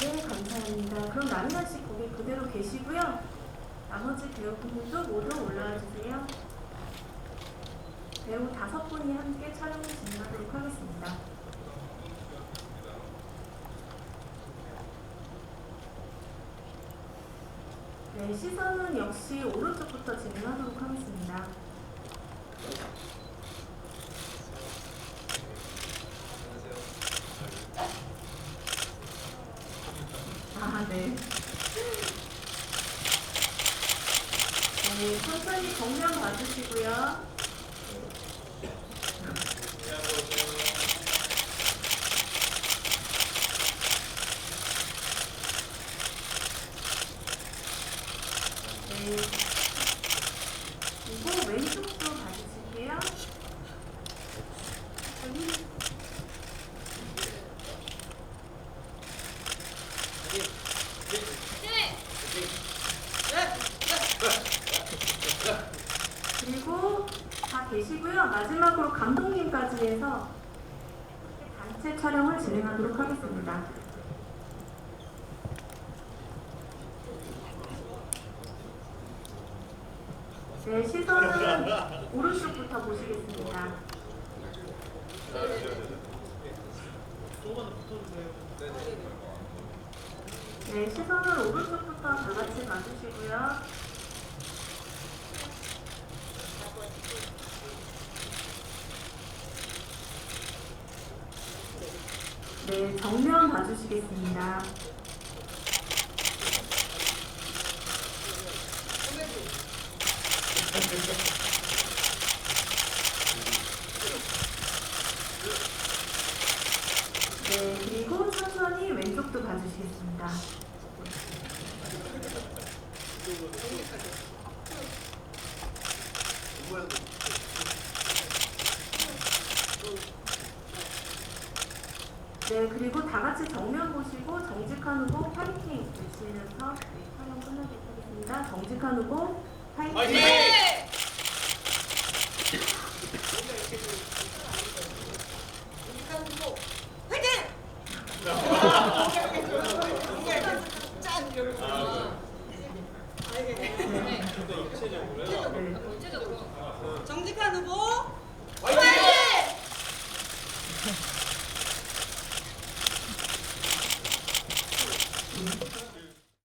네, 감사합니다. 그럼 남이란 씨 거기 그대로 계시고요. 나머지 배우분들도 모두 올라와 주세요. 배우 5분이 함께 촬영을 진행하도록 하겠습니다. 네, 시선은 역시 오른쪽부터 진행하도록 하겠습니다. 아, 네. 네, 천천히 정면 봐주시고요. 네. 그리고 왼쪽도 봐주실게요. 그리고 다 계시고요. 마지막으로 감독님까지 해서 단체 촬영을 진행하도록 하겠습니다. 네, 시선은 오른쪽부터 보시겠습니다. 네, 시선을 오른쪽부터 다 같이 봐주시고요. 네, 정면 봐주시겠습니다. 네, 그리고 천천히 왼쪽도 봐주시겠습니다. 네, 그리고 다 같이 정면 보시고 정직한 후보 파이팅 외치면서 촬영 끝내도록 하겠습니다. 정직한 후보 파이팅! 정직한 후보 화이팅!